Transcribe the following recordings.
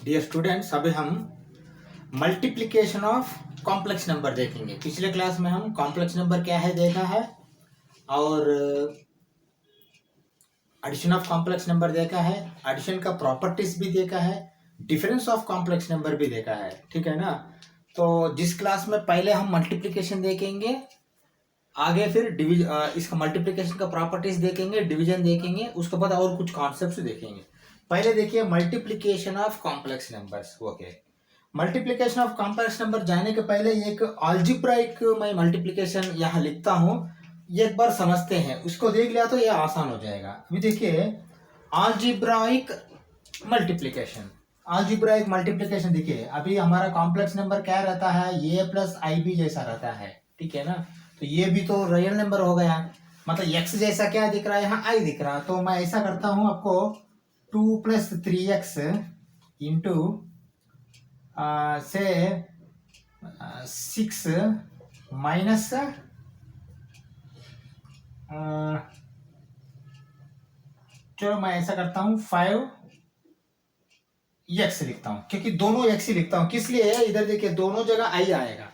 Dear students, अभी हम multiplication of complex number देखेंगे। पिछले क्लास में हम कॉम्प्लेक्स नंबर क्या है देखा है और एडिशन ऑफ कॉम्प्लेक्स नंबर देखा है, एडिशन का प्रॉपर्टीज भी देखा है, डिफरेंस ऑफ कॉम्प्लेक्स नंबर भी देखा है। ठीक है ना। तो जिस क्लास में पहले हम मल्टीप्लिकेशन देखेंगे, आगे फिर इसका मल्टीप्लिकेशन का प्रॉपर्टीज देखेंगे, डिवीजन देखेंगे, उसके बाद और कुछ कॉन्सेप्ट्स देखेंगे। पहले देखिए multiplication of complex numbers. Okay, multiplication of complex number जाने के पहले एक अलजेब्राइक मैं मल्टीप्लिकेशन यहाँ लिखता हूँ, ये एक बार समझते हैं। उसको देख लिया तो ये आसान हो जाएगा। अभी देखिए अलजेब्राइक मल्टीप्लिकेशन। अलजेब्राइक मल्टीप्लिकेशन देखिए, अभी हमारा कॉम्प्लेक्स नंबर क्या रहता है, ए प्लस आई बी जैसा रहता है। ठीक है ना। तो ये भी तो रियल नंबर हो गया, मतलब x जैसा क्या दिख रहा है, यहाँ i दिख रहा। तो मैं ऐसा करता हूँ, आपको 2 + 3x इंटू से 6 माइनस चलो मैं ऐसा करता हूँ 5x लिखता हूँ, क्योंकि दोनों x ही लिखता हूँ। किस लिए? इधर देखिए दोनों जगह i आएगा,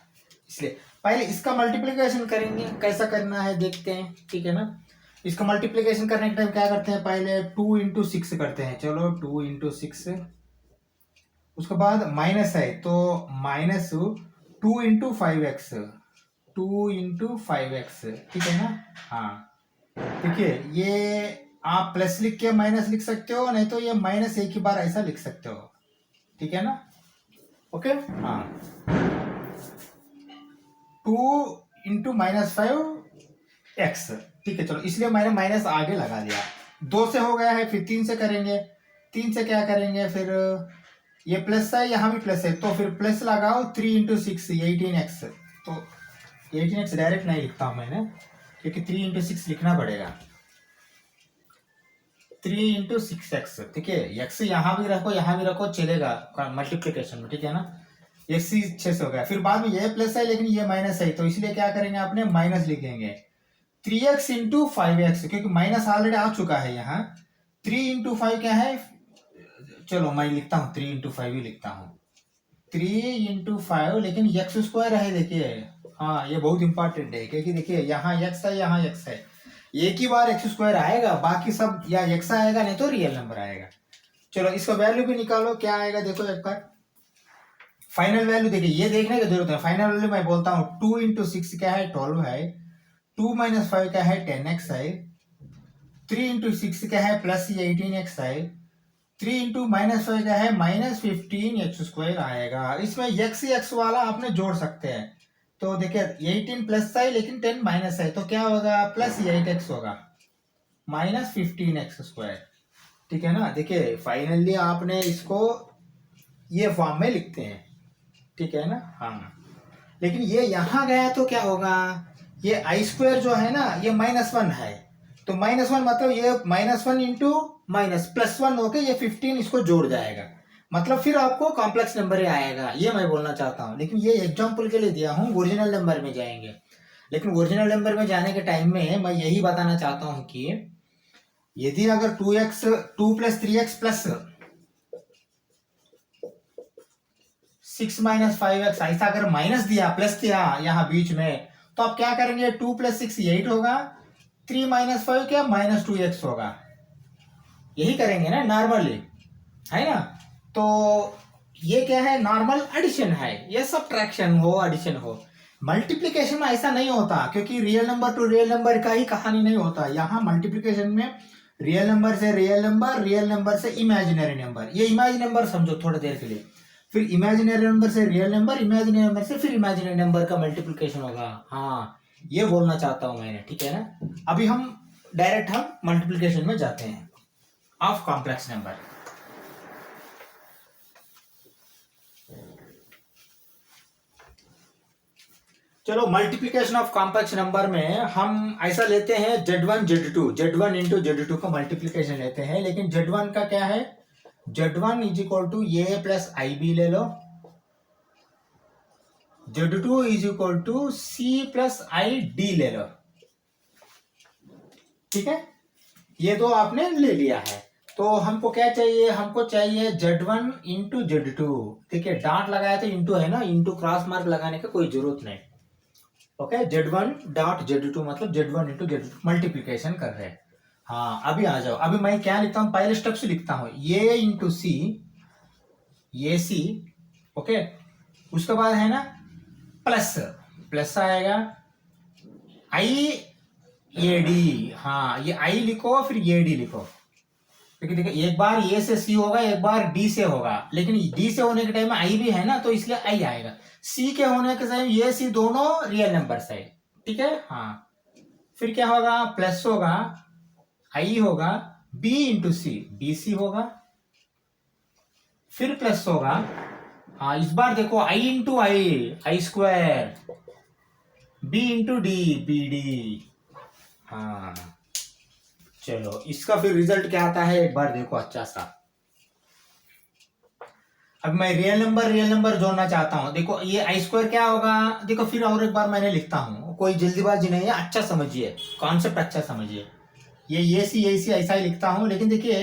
इसलिए पहले इसका मल्टीप्लिकेशन करेंगे। कैसा करना है देखते हैं। ठीक है ना। इसका मल्टीप्लिकेशन करने के टाइम क्या करते हैं, पहले 2 × 6 करते हैं। चलो 2 × 6, उसके बाद माइनस है तो माइनस 2 × 5x, 2 × 5x। ठीक है ना। हाँ देखिए, ये आप प्लस लिख के माइनस लिख सकते हो, नहीं तो ये माइनस एक ही बार ऐसा लिख सकते हो। ठीक है ना। ओके। हाँ 2 × -5x। ठीक है, चलो इसलिए मैंने माइनस आगे लगा दिया। 2 से हो गया है, फिर 3 से करेंगे। 3 से क्या करेंगे, फिर ये प्लस है, यहाँ भी प्लस है, तो फिर प्लस लगाओ 3 × 6 18x। तो 18x डायरेक्ट नहीं लिखता हूं मैंने, क्योंकि 3 × 6 लिखना पड़ेगा। 3 × 6x। ठीक है, x यहाँ भी रखो यहाँ भी रखो, चलेगा मल्टीप्लिकेशन में। ठीक है ना। x 6 से हो गया, फिर बाद में ये प्लस है लेकिन ये माइनस है, तो इसलिए क्या करेंगे, आपने माइनस लिखेंगे 3x × 5x, क्योंकि माइनस ऑलरेडी आ चुका है यहाँ। 3 × 5 क्या है, चलो मैं लिखता हूँ 3 × 5 ही लिखता हूँ। 3 × 5, लेकिन x² है। देखिए हाँ, ये बहुत इंपॉर्टेंट है, क्योंकि देखिए यहाँ x है यहाँ x है, एक ही बार x² आएगा, बाकी सब या x आएगा नहीं तो रियल नंबर आएगा। चलो इसका वैल्यू भी निकालो, क्या आएगा देखो एक बार। फाइनल वैल्यू देखिए, ये देखने की जरूरत है। फाइनल वैल्यू मैं बोलता हूँ 2 × 6 क्या है, 12 है। 2 - 5 क्या है, 10x है। 3 × 6 क्या है, प्लस 18x है। 3 × -5 क्या है, -15x² आएगा। इसमें x वाला आपने जोड़ सकते हैं। तो देखिए 18 प्लस है लेकिन 10 माइनस है, तो क्या होगा, प्लस 8x होगा, -15x²। ठीक है ना। देखिए फाइनली आपने इसको ये फॉर्म में लिखते हैं। ठीक है ना। हाँ, लेकिन ये यहाँ गया तो क्या होगा, ये i² जो है ना, ये -1 है, तो -1 मतलब ये -1 × +1 होके ये 15 इसको जोड़ जाएगा, मतलब फिर आपको कॉम्प्लेक्स नंबर ही आएगा। ये मैं बोलना चाहता हूँ, लेकिन ये एग्जांपल के लिए दिया हूँ। ओरिजिनल नंबर में जाएंगे, लेकिन ओरिजिनल नंबर में जाने के टाइम में मैं यही बताना चाहता हूँ कि यदि अगर 2 + 3x प्लस 6 - 5x ऐसा अगर माइनस दिया प्लस दिया यहाँ बीच में, तो आप क्या करेंगे, 2 + 6 8 होगा, 3 - 5 क्या -2x होगा। यही करेंगे ना नॉर्मली, है ना। तो ये क्या है, नॉर्मल एडिशन है। ये सब्ट्रैक्शन हो एडिशन हो, मल्टीप्लिकेशन में ऐसा नहीं होता, क्योंकि real number two real number का ही कहानी नहीं होता। यहाँ मल्टीप्लिकेशन में रियल नंबर से रियल नंबर, रियल नंबर से इमेजिनरी नंबर, ये इमेजिनरी नंबर समझो थोड़ी देर के लिए, फिर इमेजिनरी नंबर से रियल नंबर, इमेजिनरी नंबर से फिर इमेजिनरी नंबर का मल्टीप्लिकेशन होगा। हाँ, ये बोलना चाहता हूं मैंने। ठीक है ना। अभी हम डायरेक्ट मल्टीप्लिकेशन में जाते हैं ऑफ कॉम्प्लेक्स नंबर। चलो मल्टीप्लिकेशन ऑफ कॉम्प्लेक्स नंबर में हम ऐसा लेते हैं Z1 Z2, Z1 × Z2 का मल्टीप्लिकेशन लेते हैं। लेकिन Z1 का क्या है, Z1 = a + ib ले लो, Z2 = c + id ले लो। ठीक है, ये तो आपने ले लिया है। तो हमको क्या चाहिए, हमको चाहिए Z1 इंटू Z2। ठीक है, डॉट लगाया तो इंटू है ना, इंटू क्रॉस मार्क लगाने का कोई जरूरत नहीं। ओके, Z1 डॉट Z2 मतलब Z1 इंटू Z2 मल्टीप्लीकेशन कर रहे हैं। हाँ अभी आ जाओ, अभी मैं क्या लिखता हूँ, पहले स्टेप से लिखता हूँ A इंटू सी, ये सी। ओके, उसके बाद है ना प्लस, प्लस आएगा आई ए डी। हाँ ये आई लिखो फिर ए डी लिखो, क्योंकि देखिए एक बार ए से सी होगा, एक बार डी से होगा, लेकिन डी से होने के टाइम में आई भी है ना, तो इसलिए आई आएगा। सी के होने के टाइम ये सी दोनों रियल नंबर्स है। ठीक है, हाँ फिर क्या होगा, प्लस होगा, आई होगा, B into C, B C होगा, फिर प्लस होगा। हाँ इस बार देखो i into i, i square, B into D, B D. हाँ चलो इसका फिर रिजल्ट क्या आता है एक बार देखो अच्छा सा। अब मैं रियल नंबर जोड़ना चाहता हूं, देखो ये आई स्क्वायर क्या होगा, देखो फिर और एक बार मैंने लिखता हूं, कोई जल्दीबाजी नहीं है, अच्छा समझिए कॉन्सेप्ट, अच्छा समझिए। ये सी ऐसा ही लिखता हूं, लेकिन देखिए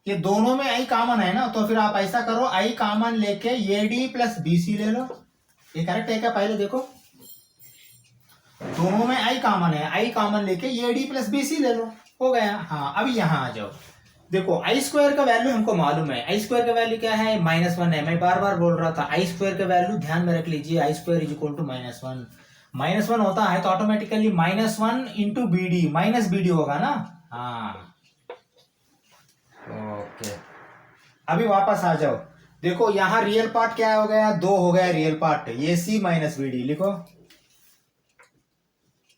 ये दोनों में आई कॉमन है ना, तो फिर आप ऐसा करो आई कॉमन लेके a D plus B c ले लो। ये करेक्ट है क्या, पहले देखो दोनों में आई कॉमन है, आई कॉमन लेके a D plus B c ले लो, हो गया। हाँ अभी यहां आ जाओ, देखो आई स्क्वायर का वैल्यू हमको मालूम है, आई स्क्वायर का वैल्यू क्या है, -1 है। मैं बार बार बोल रहा था आई स्क्वायर का वैल्यू ध्यान में रख लीजिए, i square is equal to -1। -1 होता है तो automatically -1 into b d, minus B d होगा ना। हाँ ओके, अभी वापस आ जाओ, देखो यहाँ रियल पार्ट क्या हो गया, 2 हो गया real part, A C minus B D लिखो,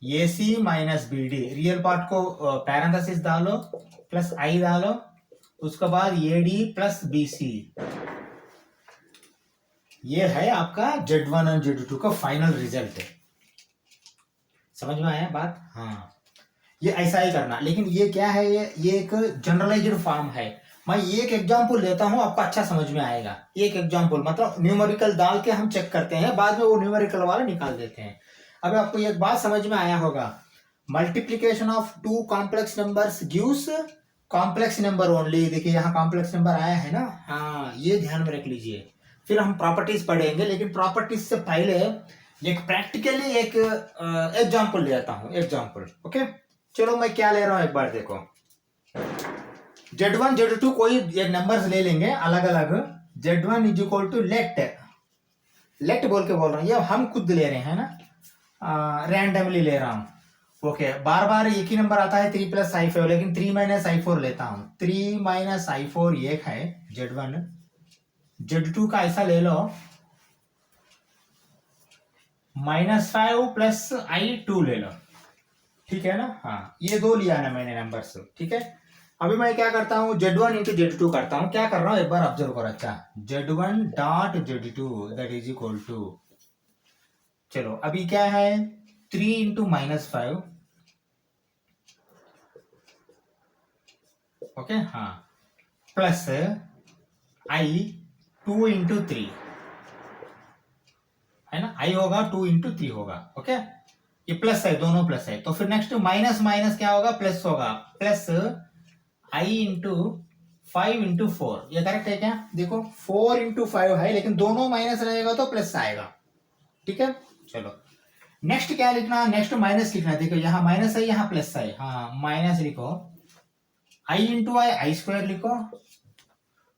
A C minus B D, real part को पैरेंथेसिस डालो प्लस आई डालो, उसके बाद A D plus B C. ये है आपका Z1 और Z2 का फाइनल रिजल्ट है। समझ में आया बात, हाँ ये ऐसा ही करना, लेकिन ये क्या है, ये एक जनरलाइज्ड फॉर्म है। मैं एक एग्जांपल लेता हूं, आपको अच्छा समझ में आएगा। एक एग्जांपल मतलब न्यूमेरिकल डाल के हम चेक करते हैं, बाद में वो न्यूमेरिकल वाला निकाल देते हैं। अब आपको एक बात समझ में आया होगा, multiplication of 2 complex numbers gives complex number only. देखिए यहाँ कॉम्प्लेक्स नंबर आया है ना, हाँ ये ध्यान में रख लीजिए। फिर हम प्रॉपर्टीज पढ़ेंगे, लेकिन प्रॉपर्टीज से पहले एक प्रैक्टिकली एक एग्जांपल लेता हूँ, एग्जांपल। ओके चलो मैं क्या ले रहा हूँ एक बार देखो, Z1 Z2 कोई एक नंबर्स ले लेंगे अलग अलग। Z1 is equal to late बोल के बोल रहा हूँ, ये हम खुद ले रहे हैं ना, रैंडमली ले रहा हूँ। ओके बार बार एक ही नंबर आता है 3 + i4, लेकिन 3 - i4 लेता हूँ। 3 - i4 एक है Z1। Z2 का ऐसा ले लो, -5 + i2 ले लो, ठीक है ना। हाँ ये 2 लिया ना मैंने नंबर्स, ठीक है। अभी मैं क्या करता हूँ, Z1 इंटू Z2 करता हूँ। क्या कर रहा हूँ एक बार ऑब्जर्व करो, अच्छा Z1 dot Z2 that is equal to, चलो अभी क्या है 3 × -5, ओके हाँ, प्लस i 2 × 3 है ना, i होगा 2 × 3 होगा, ओके ये प्लस है, दोनों प्लस है। तो फिर नेक्स्ट माइनस माइनस क्या होगा, प्लस होगा, प्लस i × 5 × 4। ये करेक्ट है क्या, देखो 4 × 5 है, लेकिन दोनों माइनस रहेगा तो प्लस आएगा, ठीक है। चलो नेक्स्ट क्या लिखना, नेक्स्ट माइनस लिखना। देखो यहाँ माइनस है, यहाँ प्लस है, हाँ माइनस लिखो, i × i स्क्वायर लिखो,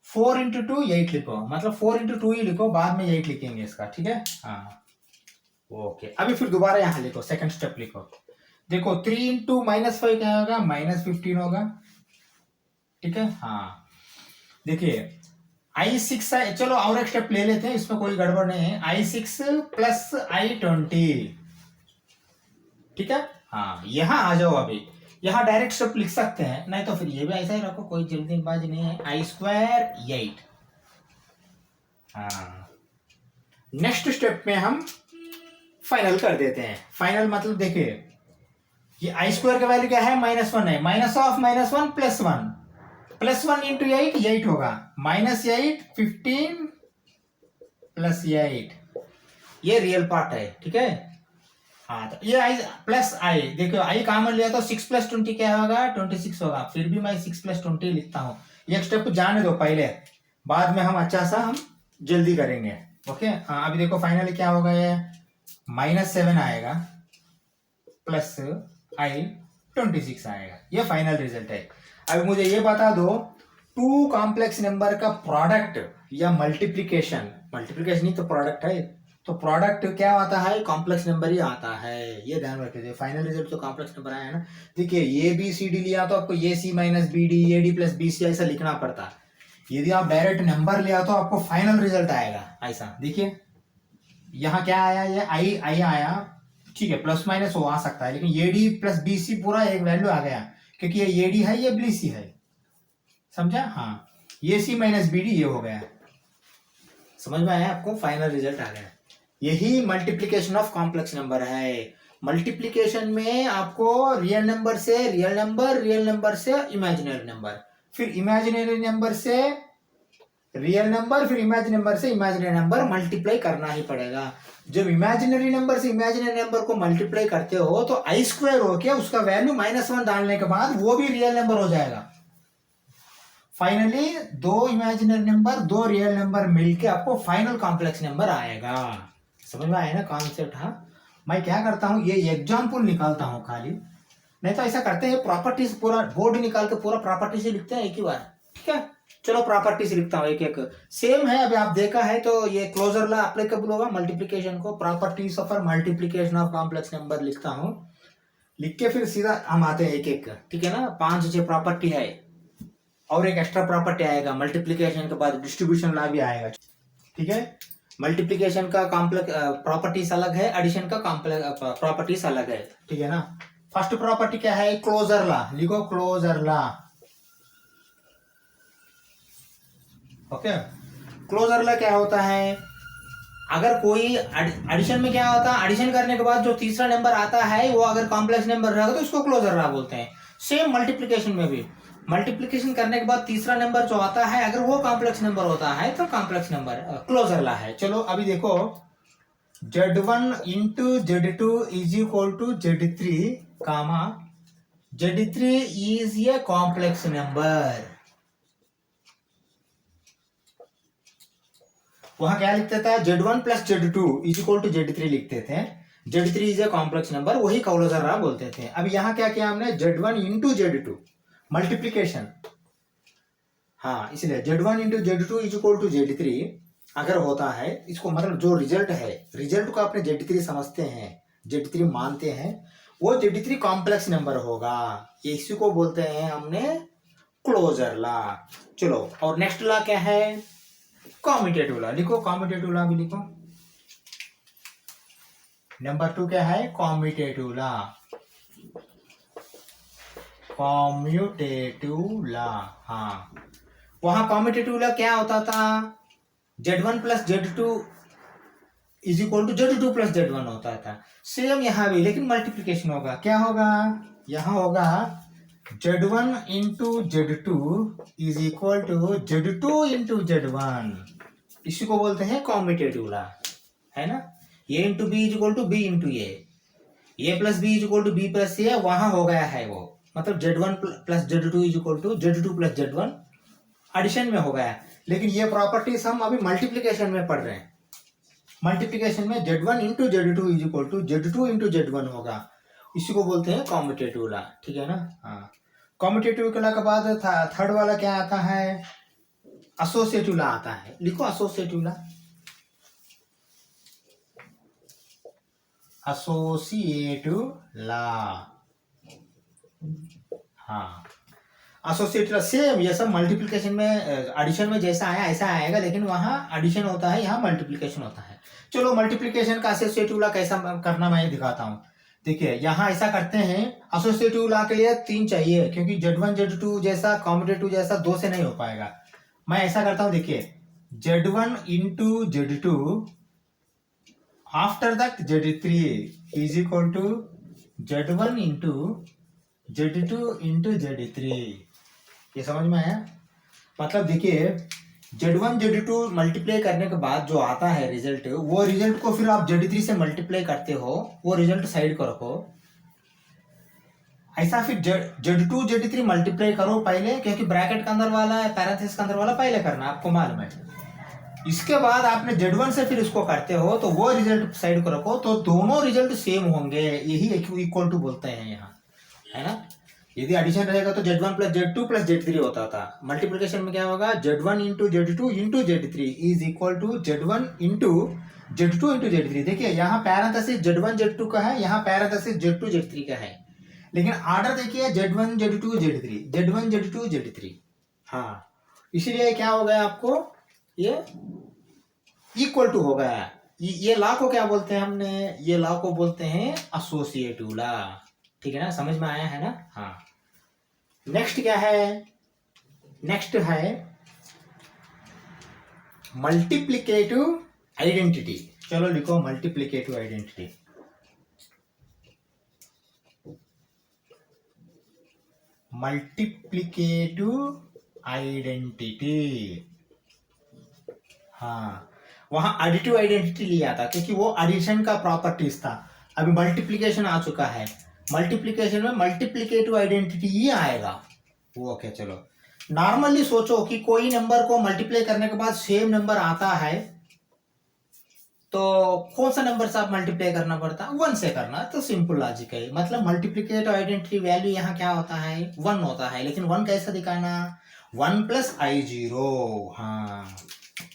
4 × 2 8 लिखो, मतलब 4 × 2 ही लिखो, बाद में 8 लिखेंगे इसका, ठीक है हाँ ओके। अभी फिर दोबारा यहाँ लिखो, सेकंड स्टेप लिखो, देखो 3 × -5 क्या होगा, -15 होगा, ठीक है हाँ। देखिए i6 है, चलो और एक स्टेप ले लेते हैं, इसमें कोई गड़बड़ नहीं है, i6 + i20, ठीक है हाँ। यहाँ आ जाओ, अभी यहाँ डायरेक्ट स्टेप लिख सकते हैं, नहीं तो फिर ये भी ऐसा ही रखो, कोई जल्दीबाजी नहीं है। i² 8, हाँ नेक्स्ट स्टेप में हम फाइनल कर देते हैं। फाइनल मतलब देखिए ये i² का वैल्यू क्या है, -1 है, माइनस ऑफ -1 +1, +1 × 8 8 होगा, -8 15 + 8, ये रियल पार्ट है, ठीक है हाँ। तो ये i प्लस i, देखो i कॉमन लिया तो 6 + 20 क्या होगा, 26 होगा, फिर भी मैं 6 + 20 लिखता हूँ, एक स्टेप जाने दो पहले, बाद में हम अच्छा सा हम जल्दी करेंगे। ओके अभी देखो फाइनली क्या होगा, ये -7 आएगा प्लस I26 आएगा, ये फाइनल रिजल्ट है। अभी मुझे ये बता दो, टू कॉम्प्लेक्स नंबर का प्रोडक्ट या मल्टीप्लिकेशन, मल्टीप्लिकेशन ही तो प्रोडक्ट है, तो प्रोडक्ट क्या आता है, कॉम्प्लेक्स नंबर ही आता है, ये ध्यान रखिए। फाइनल रिजल्ट तो कॉम्प्लेक्स नंबर आया ना। देखिए ए बी सी डी लिया तो आपको A C minus B D, A D plus B C ऐसा लिखना पड़ता। यदि आप डायरेक्ट नंबर लिया तो आपको फाइनल रिजल्ट आएगा ऐसा। देखिए यहाँ क्या आया, ये आई आई आया, ठीक है, प्लस माइनस वो आ सकता है, लेकिन a D plus B c पूरा एक वैल्यू आ गया, क्योंकि ये ए डी है, ये बी सी है, समझा। हाँ ए सी माइनस बी डी ये हो गया, समझ में आया आपको, फाइनल रिजल्ट आ गया। यही मल्टीप्लिकेशन ऑफ कॉम्प्लेक्स नंबर है। मल्टीप्लिकेशन में आपको रियल नंबर से रियल नंबर, रियल नंबर से इमेजिनरी नंबर, फिर इमेजिनरी नंबर से रियल नंबर, फिर इमेजिनरी नंबर से इमेजिनरी नंबर मल्टीप्लाई करना ही पड़ेगा। जब इमेजिनरी नंबर से इमेजिनरी नंबर को मल्टीप्लाई करते हो तो आई स्क्वायर हो के उसका वैल्यू -1 डालने के बाद वो भी रियल नंबर हो जाएगा। फाइनली दो इमेजिनरी नंबर, दो रियल नंबर मिलके आपको फाइनल कॉम्प्लेक्स नंबर आएगा। समझ में आया ना कॉन्सेप्ट। हाँ मैं क्या करता हूँ, ये एग्जाम्पल निकालता हूँ खाली, नहीं तो ऐसा करते हैं प्रॉपर्टीज पूरा बोर्ड निकाल के पूरा प्रॉपर्टी से लिखते हैं एक ही बार, ठीक है। चलो प्रॉपर्टी से लिखता हूँ एक एक, सेम है, अभी आप देखा है तो ये क्लोजर लॉ एप्लीकेबल होगा मल्टीप्लिकेशन को। Properties of multiplication of complex number लिखता हूँ, लिख के फिर सीधा हम आते हैं एक एक, ठीक है ना। 5-6 प्रॉपर्टी है और एक एक्स्ट्रा प्रॉपर्टी आएगा, मल्टीप्लिकेशन के बाद डिस्ट्रीब्यूशन लॉ भी आएगा, ठीक है। मल्टीप्लिकेशन का कॉम्प्लेक्स प्रॉपर्टीज अलग है, एडिशन का कॉम्प्लेक्स प्रॉपर्टीज अलग है, ठीक है ना। फर्स्ट प्रॉपर्टी क्या है, क्लोजर लॉ, लिखो closure law. Okay closure law क्या होता है, अगर कोई एडिशन में क्या होता है, एडिशन करने के बाद जो तीसरा नंबर आता है वो अगर कॉम्प्लेक्स नंबर रहेगा तो उसको क्लोजर लॉ बोलते हैं। सेम मल्टीप्लिकेशन में भी, मल्टीप्लिकेशन करने के बाद तीसरा नंबर जो आता है अगर वो कॉम्प्लेक्स नंबर होता है तो कॉम्प्लेक्स नंबर क्लोजर लॉ है। चलो अभी देखो, Z1 into Z2 is equal to Z3 comma Z3 is a complex number. वहां क्या लिखते थे, Z1 plus Z2 is equal to Z3 लिखते थे, Z3 is a complex number, वही क्लोजर लॉ बोलते थे। अब यहाँ क्या किया हमने, Z1 इंटू Z2 मल्टीप्लीकेशन, हाँ इसलिए Z1 into Z2 is equal to Z3 अगर होता है, इसको मतलब जो रिजल्ट है, रिजल्ट को अपने Z3 समझते हैं, Z3 मानते हैं, वो Z3 कॉम्प्लेक्स नंबर होगा, ये इसी को बोलते हैं हमने क्लोजर लॉ। चलो और नेक्स्ट लॉ क्या है, कॉम्यूटेटिव लॉ, लिखो कॉम्यूटेटिव लॉ भी लिखो। नंबर 2 क्या है, कॉम्यूटेटिव लॉ, कॉम्यूटेटिव लॉ। हाँ वहां कॉम्यूटेटिव लॉ क्या होता था, Z1 plus Z2 is equal to Z2 plus Z1 होता था। सेम यहाँ भी, लेकिन मल्टीप्लिकेशन होगा, क्या होगा, यहाँ होगा Z1 into Z2 is equal to Z2 into Z1, इसी को बोलते हैं कॉम्यूटेटिव लॉ, है ना। A into B is equal to B into A plus B is equal to B plus A, वहां हो गया है वो, मतलब Z1 plus Z2 is equal to Z2 plus Z1 addition में हो गया। लेकिन ये प्रॉपर्टीज हम अभी मल्टीप्लिकेशन में पढ़ रहे हैं, मल्टीप्लिकेशन में Z1 into Z2 is equal to Z2 into Z1 होगा, इसी को बोलते हैं कॉम्यूटेटिव लॉ, ठीक है ना। हाँ कॉम्यूटेटिव लॉ के बाद थर्ड वाला क्या आता है, एसोसिएटिव लॉ आता है, लिखो एसोसिएटिव लॉ, एसोसिएटिव लॉ। हाँ एसोसिएटिव सेम, ये सब मल्टीप्लिकेशन में एडिशन में जैसा आया ऐसा आएगा, लेकिन वहाँ एडिशन होता है, यहाँ मल्टीप्लिकेशन होता है। चलो मल्टीप्लिकेशन का एसोसिएटिव लॉ कैसा करना मैं दिखाता हूँ। देखिए यहाँ ऐसा करते हैं, एसोसिएटिव लॉ के लिए 3 चाहिए, क्योंकि Z1 Z2 जैसा कॉम्यूटेटिव जैसा 2 से नहीं हो पाएगा। मैं ऐसा करता हूँ, देखिए Z1 into Z2 after that Z3 is equal to Z1 into Z2 into Z3, ये समझ में आया। मतलब देखिए Z1 Z2 मल्टीप्लाई करने के बाद जो आता है रिजल्ट, वो रिजल्ट को फिर आप Z3 से मल्टीप्लाई करते हो, वो रिजल्ट साइड को रखो। ऐसा फिर Z2 Z3 मल्टीप्लाई करो पहले, क्योंकि ब्रैकेट के अंदर वाला है, पैरेंथेसिस के अंदर वाला पहले करना, आपको मालूम है। इसके बाद आपने Z1 से फिर इसको करते हो तो वो रिजल्ट साइड को रखो, तो दोनों रिजल्ट सेम होंगे, यही इक्वल टू बोलते हैं यहाँ, है ना। यदि एडिशन रहेगा तो Z1 plus Z2 plus Z3 होता था। मल्टीप्लिकेशन में क्या होगा, Z1 into Z2 into Z3 is equal to Z1 into Z2 into Z3। देखिए यहाँ पैरेंथेसिस Z1 Z2 का है, यहाँ पैरेंथेसिस Z2 Z3 का है, लेकिन ऑर्डर देखिए Z1 Z2 Z3 Z1 Z2 Z3। हाँ, इसीलिए क्या हो गया आपको, ये इक्वल टू हो गया। ये लॉ को क्या बोलते हैं हमने, ये लॉ को बोलते हैं एसोसिएटिव लॉ। ठीक है ना, समझ में आया है ना। हाँ, नेक्स्ट क्या है, नेक्स्ट है मल्टीप्लिकेटिव आइडेंटिटी। चलो लिखो मल्टीप्लिकेटिव आइडेंटिटी। मल्टीप्लिकेटिव आइडेंटिटी, हाँ, वहां एडिटिव आइडेंटिटी लिया था क्योंकि वो एडिशन का प्रॉपर्टीज था। अभी मल्टीप्लिकेशन आ चुका है, मल्टीप्लिकेशन में मल्टीप्लिकेटिव आइडेंटिटी ही आएगा वो। ओके चलो, नॉर्मली सोचो कि कोई नंबर को मल्टीप्लाई करने के बाद सेम नंबर आता है तो कौन सा नंबर से आप मल्टीप्लाई करना पड़ता है, 1 से करना। तो सिंपल लॉजिक है, मतलब मल्टीप्लिकेटिव आइडेंटिटी वैल्यू यहाँ क्या होता है, 1 होता है, लेकिन 1 कैसे दिखाना, 1 प्लस I0। हाँ,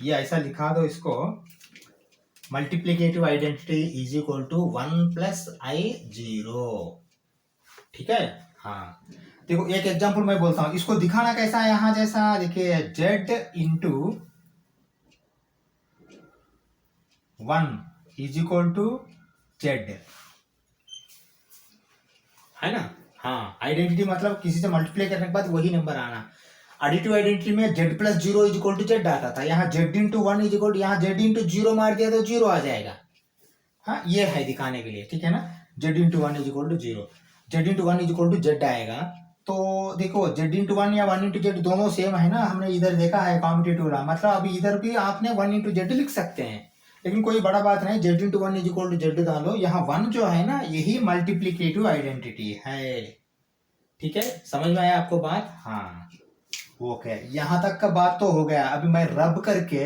ये ऐसा लिखा दो इसको, multiplicative identity is equal to 1 plus I0। ठीक है। हाँ, देखो एक एग्जांपल मैं बोलता हूँ, इसको दिखाना कैसा है, यहाँ जैसा देखिए, Z into 1 is equal to Z, है ना। हाँ, आइडेंटिटी मतलब किसी से मल्टीप्लाई करने के बाद वही नंबर आना। एडिटिव आइडेंटिटी में Z plus 0 is equal to Z आता था, यहाँ Z into 1 is equal to, यहाँ Z इंटू 0 मार दिया तो 0 आ जाएगा। हाँ, ये है दिखाने के लिए, ठीक है ना। Z into 1 is equal to 0, Z into 1 is equal to Z आएगा। तो देखो Z इंटू 1 या 1 इंटू Z दोनों सेम है ना, हमने इधर देखा है कॉम्पिटिटिव लॉ, मतलब अभी इधर भी आपने 1 इंटू Z लिख सकते हैं, लेकिन कोई बड़ा बात नहीं, Z into 1 is equal to Z डालो। यहाँ 1 जो है ना, यही मल्टीप्लिकेटिव आइडेंटिटी है। ठीक है, समझ में आया आपको बात। हाँ, ओके, यहाँ तक का बात तो हो गया। अभी मैं रब करके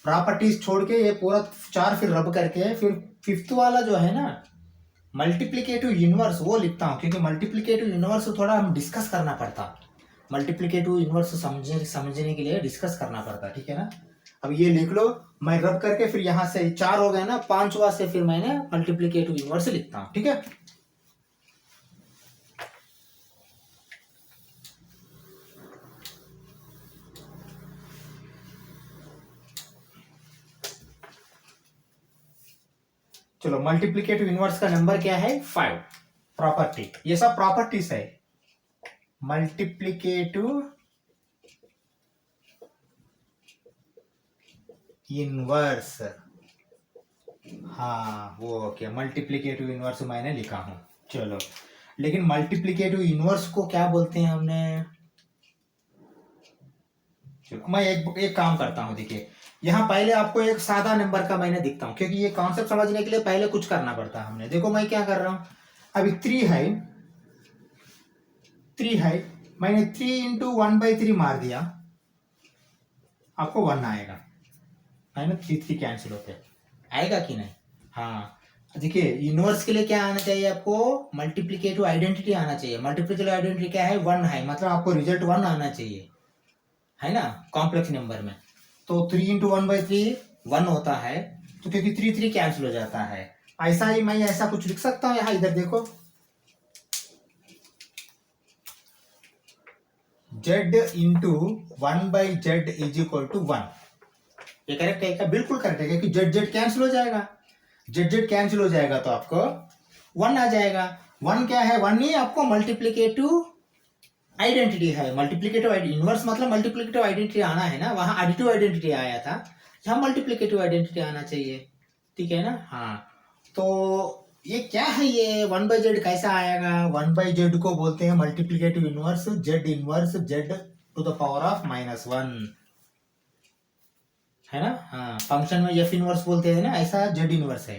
प्रॉपर्टीज छोड़ के ये पूरा 4 फिर रब करके फिर 5th वाला जो है ना मल्टीप्लिकेटिव इनवर्स वो लिखता हूँ, क्योंकि मल्टीप्लिकेटिव इनवर्स थोड़ा हम डिस्कस करना पड़ता, मल्टीप्लिकेटिव इनवर्स समझने के लिए डिस्कस करना पड़ता। ठीक है ना। अब ये लिख लो, मैं रब करके फिर यहाँ से 4 हो गए ना, 5वां से फिर मैंने मल्टीप्लिकेटिव इनवर्स लिखता हूँ। ठीक है। चलो, मल्टीप्लिकेटिव इनवर्स का नंबर क्या है, 5। प्रॉपर्टी, ये सब प्रॉपर्टीज है। मल्टीप्लिकेटिव इनवर्स, हाँ वो ओके, मल्टीप्लिकेटिव इनवर्स मैंने लिखा हूं। चलो, लेकिन मल्टीप्लिकेटिव इनवर्स को क्या बोलते हैं हमने, चलो मैं एक काम करता हूं। देखिए, यहाँ पहले आपको एक सादा नंबर का मैंने दिखता हूँ, क्योंकि ये कॉन्सेप्ट समझने के लिए पहले कुछ करना पड़ता है हमने। देखो मैं क्या कर रहा हूँ, अभी 3 है, 3 है, मैंने 3 इंटू 1/3 मार दिया, आपको 1 आएगा, है ना। 3 कैंसिल होते आएगा कि नहीं। हाँ, देखिए इनवर्स के लिए क्या आना चाहिए आपको, मल्टीप्लिकेटिव आइडेंटिटी आना चाहिए। मल्टीप्लिकेटिव आइडेंटिटी क्या है, 1 है, मतलब आपको रिजल्ट 1 आना चाहिए, है ना, कॉम्प्लेक्स नंबर में। तो 3 इंटू 1/3 1 होता है, तो क्योंकि 3 कैंसिल हो जाता है। ऐसा ही मैं ऐसा कुछ लिख सकता हूँ, यहाँ इधर देखो, Z into 1/Z is equal to 1। ये करेक्ट है क्या, बिल्कुल करेक्ट है, क्योंकि Z कैंसिल हो जाएगा, Z कैंसिल हो जाएगा तो आपको 1 आ जाएगा। 1 क्या है, 1 ही आपको मल्टीप्लिकेटिव आइडेंटिटी है। मल्टीप्लिकेटिव इनवर्स मतलब मल्टीप्लिकेटिव आइडेंटिटी आना है ना, वहां एडिटिव आइडेंटिटी आया था, यहाँ मल्टीप्लिकेटिव आइडेंटिटी आना चाहिए। ठीक है ना। हाँ, तो ये क्या है, ये 1/Z कैसा आएगा, 1/Z को बोलते हैं multiplicative inverse, Z inverse Z to the power of -1, है ना। हाँ, फंक्शन में F इनवर्स बोलते हैं ना, ऐसा Z इनवर्स है।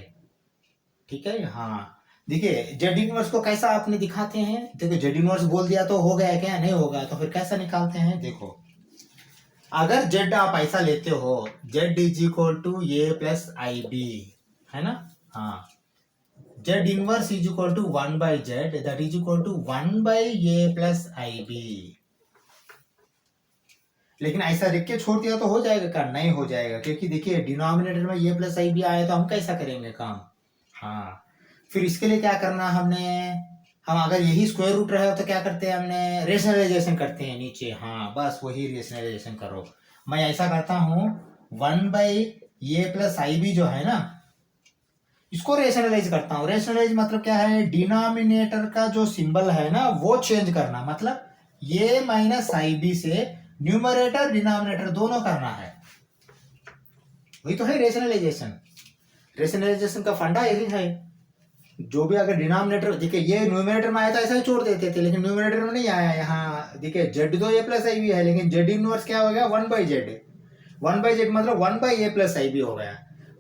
ठीक है। हाँ, देखिए जेड इनवर्स को कैसा आपने दिखाते हैं, देखो जेड इनवर्स बोल दिया तो हो गया क्या, नहीं होगा, तो फिर कैसा निकालते हैं, देखो अगर जेड आप ऐसा लेते हो, z is equal to A plus i b, है ना, हाँ, z inverse is equal to 1 by Z, that is equal to 1 by a plus i b. लेकिन ऐसा लिख के छोड़ दिया तो हो जाएगा क्या, नहीं हो जाएगा, क्योंकि देखिए डिनोमिनेटर में ए प्लस आई बी आया तो हम कैसा करेंगे काम, हाँ, फिर इसके लिए क्या करना हमने, हम अगर यही स्क्वायर रूट रहे तो क्या करते हैं हमने, रेशनलाइजेशन करते हैं नीचे, हाँ बस वही रेशनलाइजेशन करो। मैं ऐसा करता हूँ 1 by a plus i b जो है ना, इसको रेशनलाइज करता हूँ। रेशनलाइज मतलब क्या है, डिनोमिनेटर का जो सिंबल है ना वो चेंज करना, मतलब ए माइनस आई बी से न्यूमरेटर डिनोमिनेटर दोनों करना है, वही तो है रेशनलाइजेशन। रेशनलाइजेशन का फंडा यही है, जो भी अगर डिनोमिनेटर देखिए ये न्यूमरेटर में आया था ऐसा ही छोड़ देते थे, लेकिन न्यूमरेटर में नहीं आया, यहाँ देखिए जेड तो ए प्लस आई बी है, लेकिन जेड इनवर्स क्या हो गया 1 बाई जेड, 1 बाई जेड मतलब 1 by a plus i b हो गया।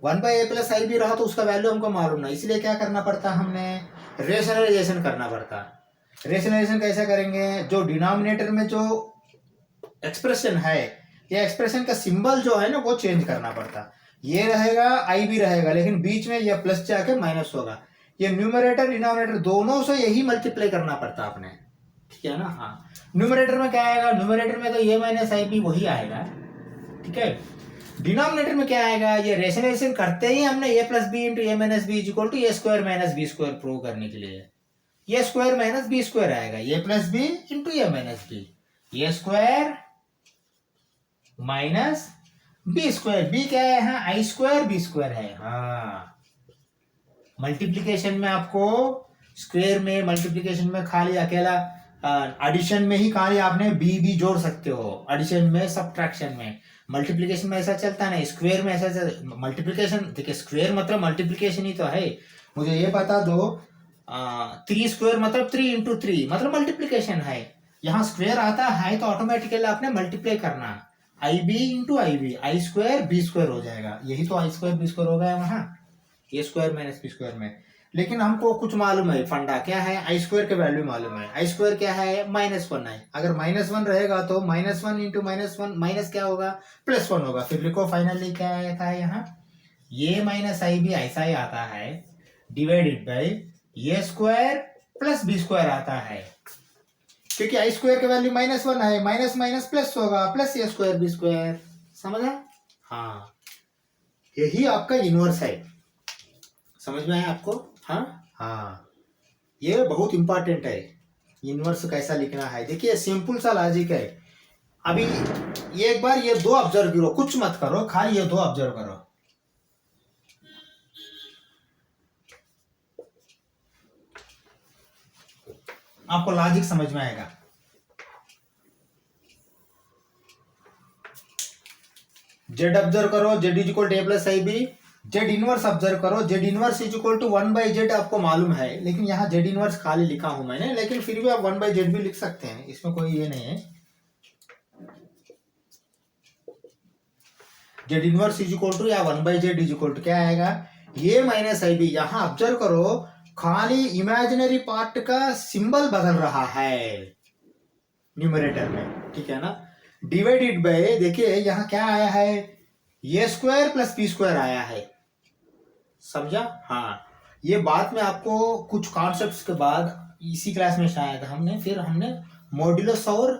1 by a plus i b रहा तो उसका वैल्यू हमको मालूम ना, इसलिए क्या करना पड़ता, हमने रेशनलाइजेशन करना पड़ता। रेशनलाइजेशन कैसे करेंगे, जो डिनोमिनेटर में जो एक्सप्रेशन है, ये एक्सप्रेशन का सिंबल जो है ना वो चेंज करना पड़ता। ये रहेगा आई बी रहेगा, लेकिन बीच में ये प्लस जाके माइनस होगा, ये न्यूमरेटर डिनोमिनेटर दोनों से यही मल्टीप्लाई करना पड़ता आपने, ठीक है ना, हाँ। न्यूमरेटर में क्या आएगा, न्यूमरेटर में तो ए माइनस आई बी वही आएगा, ठीक है। डिनोमिनेटर में क्या आएगा, ये रेशनलाइजेशन करते ही हमने A plus B into A minus B is equal to A square minus B square prove करने के लिए, ये स्क्वायर माइनस बी स्क्वायर आएगा, A plus B into A minus B, A square minus B square, B क्या है यहाँ आई square b square है, हाँ। मल्टीप्लिकेशन में आपको स्क्वायर में, मल्टीप्लिकेशन में खाली अकेला एडिशन में ही खाली आपने बी भी जोड़ सकते हो, एडिशन में सब्ट्रैक्शन में, मल्टीप्लिकेशन में ऐसा चलता नहीं, स्क्वायर में ऐसा मल्टीप्लिकेशन देखिए स्क्वायर मतलब मल्टीप्लिकेशन ही तो है। मुझे ये बता दो 3 स्क्वायर मतलब 3 इंटू 3 मतलब मल्टीप्लिकेशन है, यहाँ स्क्वायर आता है तो ऑटोमेटिकली आपने मल्टीप्लाई करना, आई बी इंटू आई बी, आई स्क्वायर बी स्क्वायर हो जाएगा, यही तो आई स्क्वायर बी स्क्वायर हो गया वहाँ ए स्क्वायर माइनस बी स्क्वायर में। लेकिन हमको कुछ मालूम है, फंडा क्या है, आई स्क्वायर के वैल्यू मालूम है, आई स्क्वायर क्या है -1 है, अगर -1 रहेगा तो -1 इंटू -1 माइनस क्या होगा +1 होगा, फिर लिखो फाइनली क्या आता है यहाँ, ये माइनस आई बी ऐसा ही आता है divided by a square plus B square आता है, क्योंकि आई स्क्वायर के वैल्यू -1 है, माइनस माइनस प्लस होगा, plus a square b square, समझा, हाँ यही आपका इनवर्स है, समझ में आया आपको, हाँ हाँ, ये बहुत इंपॉर्टेंट है, इनवर्स कैसा लिखना है, देखिए सिंपल सा लॉजिक है। अभी एक बार ये दो ऑब्जर्व करो, कुछ मत करो, खाली ये दो ऑब्जर्व करो, आपको लॉजिक समझ में आएगा। जेड ऑब्जर्व करो, Z is equal to A plus i B, Z inverse observe करो, Z inverse is equal to 1 by Z आपको मालूम है, लेकिन यहाँ जेड इनवर्स खाली लिखा हूं मैंने, लेकिन फिर भी आप 1 बाई जेड भी लिख सकते हैं, इसमें कोई ये नहीं है। Z inverse is equal to या 1 by z is equal to क्या आएगा, ये माइनस आई बी, यहाँ ऑब्जर्व करो खाली इमेजिनरी पार्ट का सिंबल बदल रहा है न्यूमरेटर में, ठीक है ना, डिवाइडेड बाय देखिए यहाँ क्या आया है, ए स्क्वायर प्लस बी स्क्वायर आया है, समझा, हाँ। ये बाद में आपको कुछ कॉन्सेप्ट्स के बाद इसी क्लास में शायद हमने मॉड्यूलस और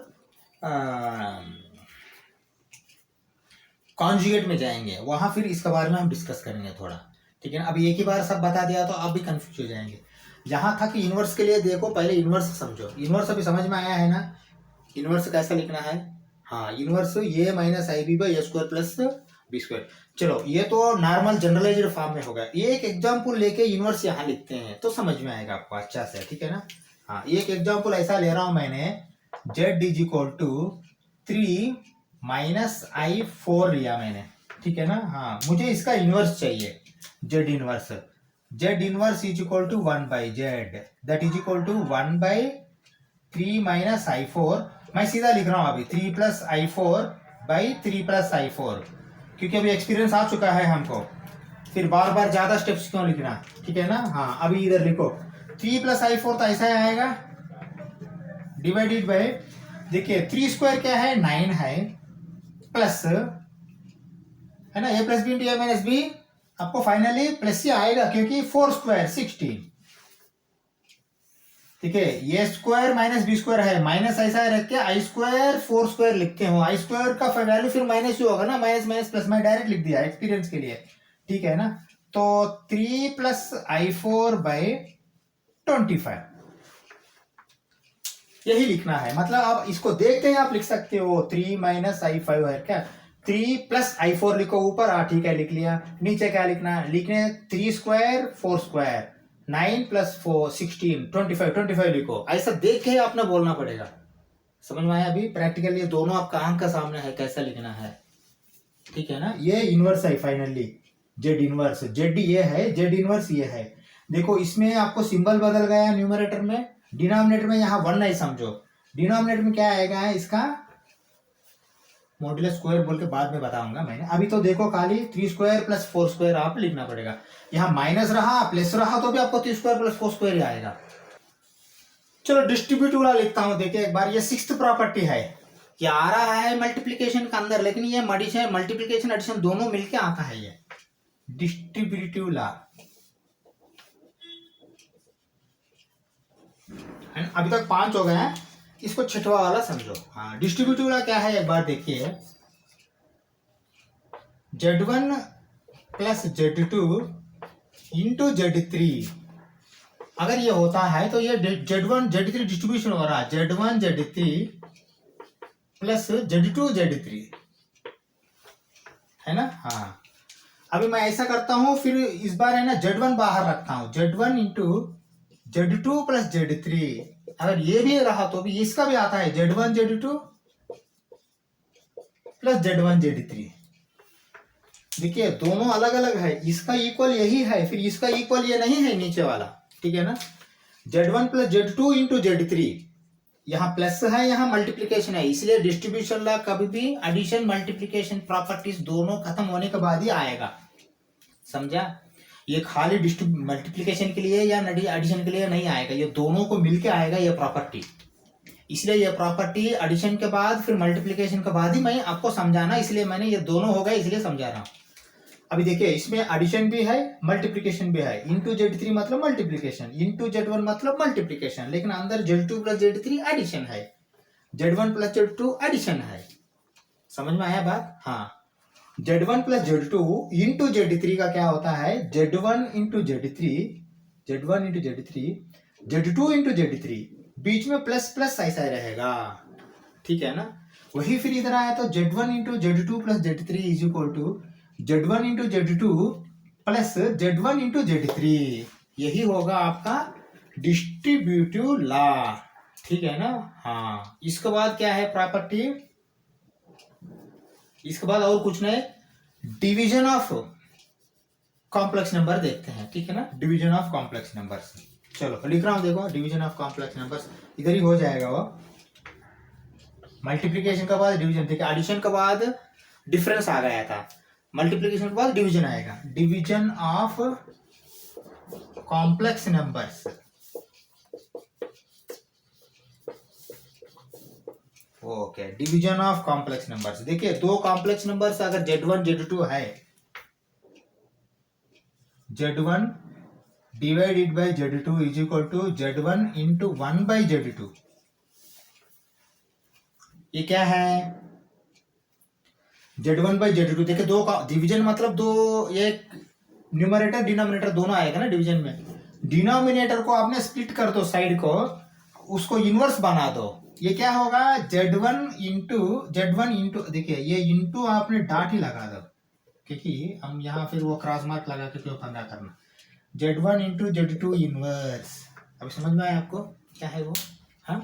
कॉन्जुगेट में जाएंगे, वहां फिर इसके बारे में हम डिस्कस करेंगे थोड़ा, ठीक है ना। अभी एक ही बार सब बता दिया तो आप भी कंफ्यूज हो जाएंगे। यहाँ था कि इनवर्स के लिए देखो, पहले इनवर्स समझो, इनवर्स अभी समझ में आया है ना, इनवर्स कैसा लिखना है, हाँ इनवर्स ये minus i b by a square plus B square. चलो ये तो नॉर्मल जनरलाइज्ड फॉर्म में होगा, ये एक एग्जांपल लेके इनवर्स यहाँ लिखते हैं तो समझ में आएगा आपको अच्छा से, ठीक है ना। हाँ एक एग्जांपल ऐसा ले रहा हूं मैंने, z is equal to 3 minus i 4 लिया मैंने, ठीक है ना। हाँ मुझे इसका इनवर्स चाहिए, z inverse is equal to 1 by Z, that is equal to 1 by 3 minus i 4, मैं सीधा लिख रहा हूं अभी 3 plus i 4 by 3 plus i 4, क्योंकि अभी एक्सपीरियंस आ चुका है हमको, फिर बार बार ज्यादा स्टेप्स क्यों लिखना, ठीक है ना। हाँ अभी इधर लिखो 3 प्लस आई फोर तो ऐसा ही आएगा, डिवाइडेड बाय, देखिए 3 स्क्वायर क्या है 9 है, प्लस है ना, ए प्लस बी इंटू ए माइनस बी, आपको फाइनली प्लस ही आएगा क्योंकि 4 स्क्वायर 16, ठीक है। ए स्क्वायर माइनस बी स्क्वायर है, माइनस ऐसा रख के आई स्क्वायर 4 स्क्वायर लिखते हो, आई स्क्वायर का वैल्यू फिर माइनस ही होगा ना, माइनस माइनस प्लस में डायरेक्ट लिख दिया एक्सपीरियंस के लिए, ठीक है ना। तो 3 प्लस आई फोर बाई 25, यही लिखना है। मतलब आप इसको देखते हैं, आप लिख सकते हो 3 माइनस आई फाइव है क्या, 3 प्लस आई फोर लिखो ऊपर, ठीक है लिख लिया। नीचे क्या लिखना है, लिखने 3 स्क्वायर 4 स्क्वायर 9 प्लस 4 16 25 लिखो, ऐसा देख के आपने बोलना पड़ेगा। समझ में आया? अभी प्रैक्टिकल ये दोनों आपका आंख का सामने है, कैसा लिखना है, ठीक है ना। ये इनवर्स है फाइनली, जेड इनवर्स, जेड ये है, जेड इनवर्स ये है। देखो इसमें आपको सिंबल बदल गया न्यूमरेटर में, डिनोमिनेटर में यहाँ 1 नहीं समझो, डिनोमिनेटर में क्या आएगा इसका मॉड्यूलस स्क्वायर बोल के बाद में बताऊंगा मैंने। अभी तो देखो खाली 3 स्क्वायर प्लस 4 स्क्वायर आप लिखना पड़ेगा। यहाँ माइनस रहा प्लस रहा तो भी आपको 3 स्क्वायर प्लस 4 स्क्वायर ही आएगा। चलो डिस्ट्रीब्यूटिव वाला लिखता हूं, देखिए एक बार, ये 6th प्रॉपर्टी है, ये आ रहा है मल्टीप्लिकेशन के अंदर, लेकिन ये मल्टीप्लिकेशन एडिशन दोनों मिलके आता है, ये डिस्ट्रीब्यूटिव लॉ। अभी तक 5 हो गए हैं, इसको 6वां वाला समझो। हाँ, डिस्ट्रीब्यूटिव लॉ क्या है एक बार देखिए, Z1 plus Z2 into Z3, अगर ये होता है तो ये Z1 Z3 डिस्ट्रीब्यूशन हो रहा है, Z1 Z3 plus Z2 Z3, है ना। हाँ, अभी मैं ऐसा करता हूं, फिर इस बार है ना Z1 बाहर रखता हूं, Z1 into Z2 plus Z3, अगर ये भी रहा तो भी इसका भी आता है Z1 Z2 plus Z1 Z3। देखिए दोनों अलग अलग है, इसका इक्वल यही है, फिर इसका इक्वल ये नहीं है नीचे वाला, ठीक है ना। Z1 plus Z2 into Z3, यहाँ प्लस है यहाँ मल्टीप्लीकेशन है, इसलिए डिस्ट्रीब्यूशन लॉ कभी भी एडिशन मल्टीप्लीकेशन प्रॉपर्टीज दोनों खत्म होने के बाद ही आएगा, समझा। ये खाली मल्टीप्लीकेशन के लिए या एडिशन के लिए नहीं आएगा, ये दोनों को मिलके आएगा ये प्रॉपर्टी। इसलिए ये प्रॉपर्टी एडिशन के बाद फिर मल्टीप्लीकेशन के बाद ही मैं आपको समझाना, इसलिए मैंने ये दोनों हो गए इसलिए समझा रहा हूं। अभी देखिए इसमें एडिशन भी है मल्टीप्लिकेशन भी है, इंटू Z3 मतलब मल्टीप्लिकेशन, इंटू Z1 मतलब मल्टीप्लिकेशन, लेकिन अंदर Z2 प्लस Z3 एडिशन है, Z1 प्लस Z2 एडिशन है। समझ में आया बात? हाँ, Z1 plus Z2 into Z3 का क्या होता है, Z1 into Z3, Z1 into Z3, Z2 into Z3, बीच में प्लस प्लस ऐसा रहेगा, ठीक है ना। वही फिर इधर आया तो Z1 into Z2 plus Z3 is equal to Z1 into Z2 plus Z1 into Z3, यही होगा आपका डिस्ट्रीब्यूटिव लॉ, ठीक है ना। हाँ, इसके बाद क्या है प्रॉपर्टी, इसके बाद और कुछ नहीं, डिवीजन ऑफ कॉम्प्लेक्स नंबर देखते हैं, ठीक है ना, डिवीजन ऑफ कॉम्प्लेक्स नंबर्स। चलो लिख रहा हूं, देखो डिवीजन ऑफ कॉम्प्लेक्स नंबर्स इधर ही हो जाएगा, वो मल्टीप्लिकेशन के बाद डिवीजन, देखिए एडिशन के बाद डिफरेंस आ गया था, मल्टीप्लिकेशन के बाद डिवीजन आएगा, division of complex numbers. Okay, division of complex numbers. देखिए दो कॉम्प्लेक्स नंबर्स अगर Z1 Z2 है, Z1 divided by Z2 is equal to Z1 into 1 by Z2, ये क्या है Z1 बाई Z2। देखिए दो का डिवीजन मतलब दो, ये न्यूमरेटर डिनोमिनेटर दोनों आएगा ना डिवीजन में, डिनोमिनेटर को आपने स्प्लिट कर दो साइड को, उसको इनवर्स बना दो, ये क्या होगा Z1 इंटू, देखिए ये इंटू आपने डॉट ही लगा दो, क्योंकि हम यहाँ फिर वो क्रॉस मार्क लगा के क्यों पंगा करना, Z1 इंटू Z2 इनवर्स। अभी समझ में आया आपको क्या है वो? हाँ,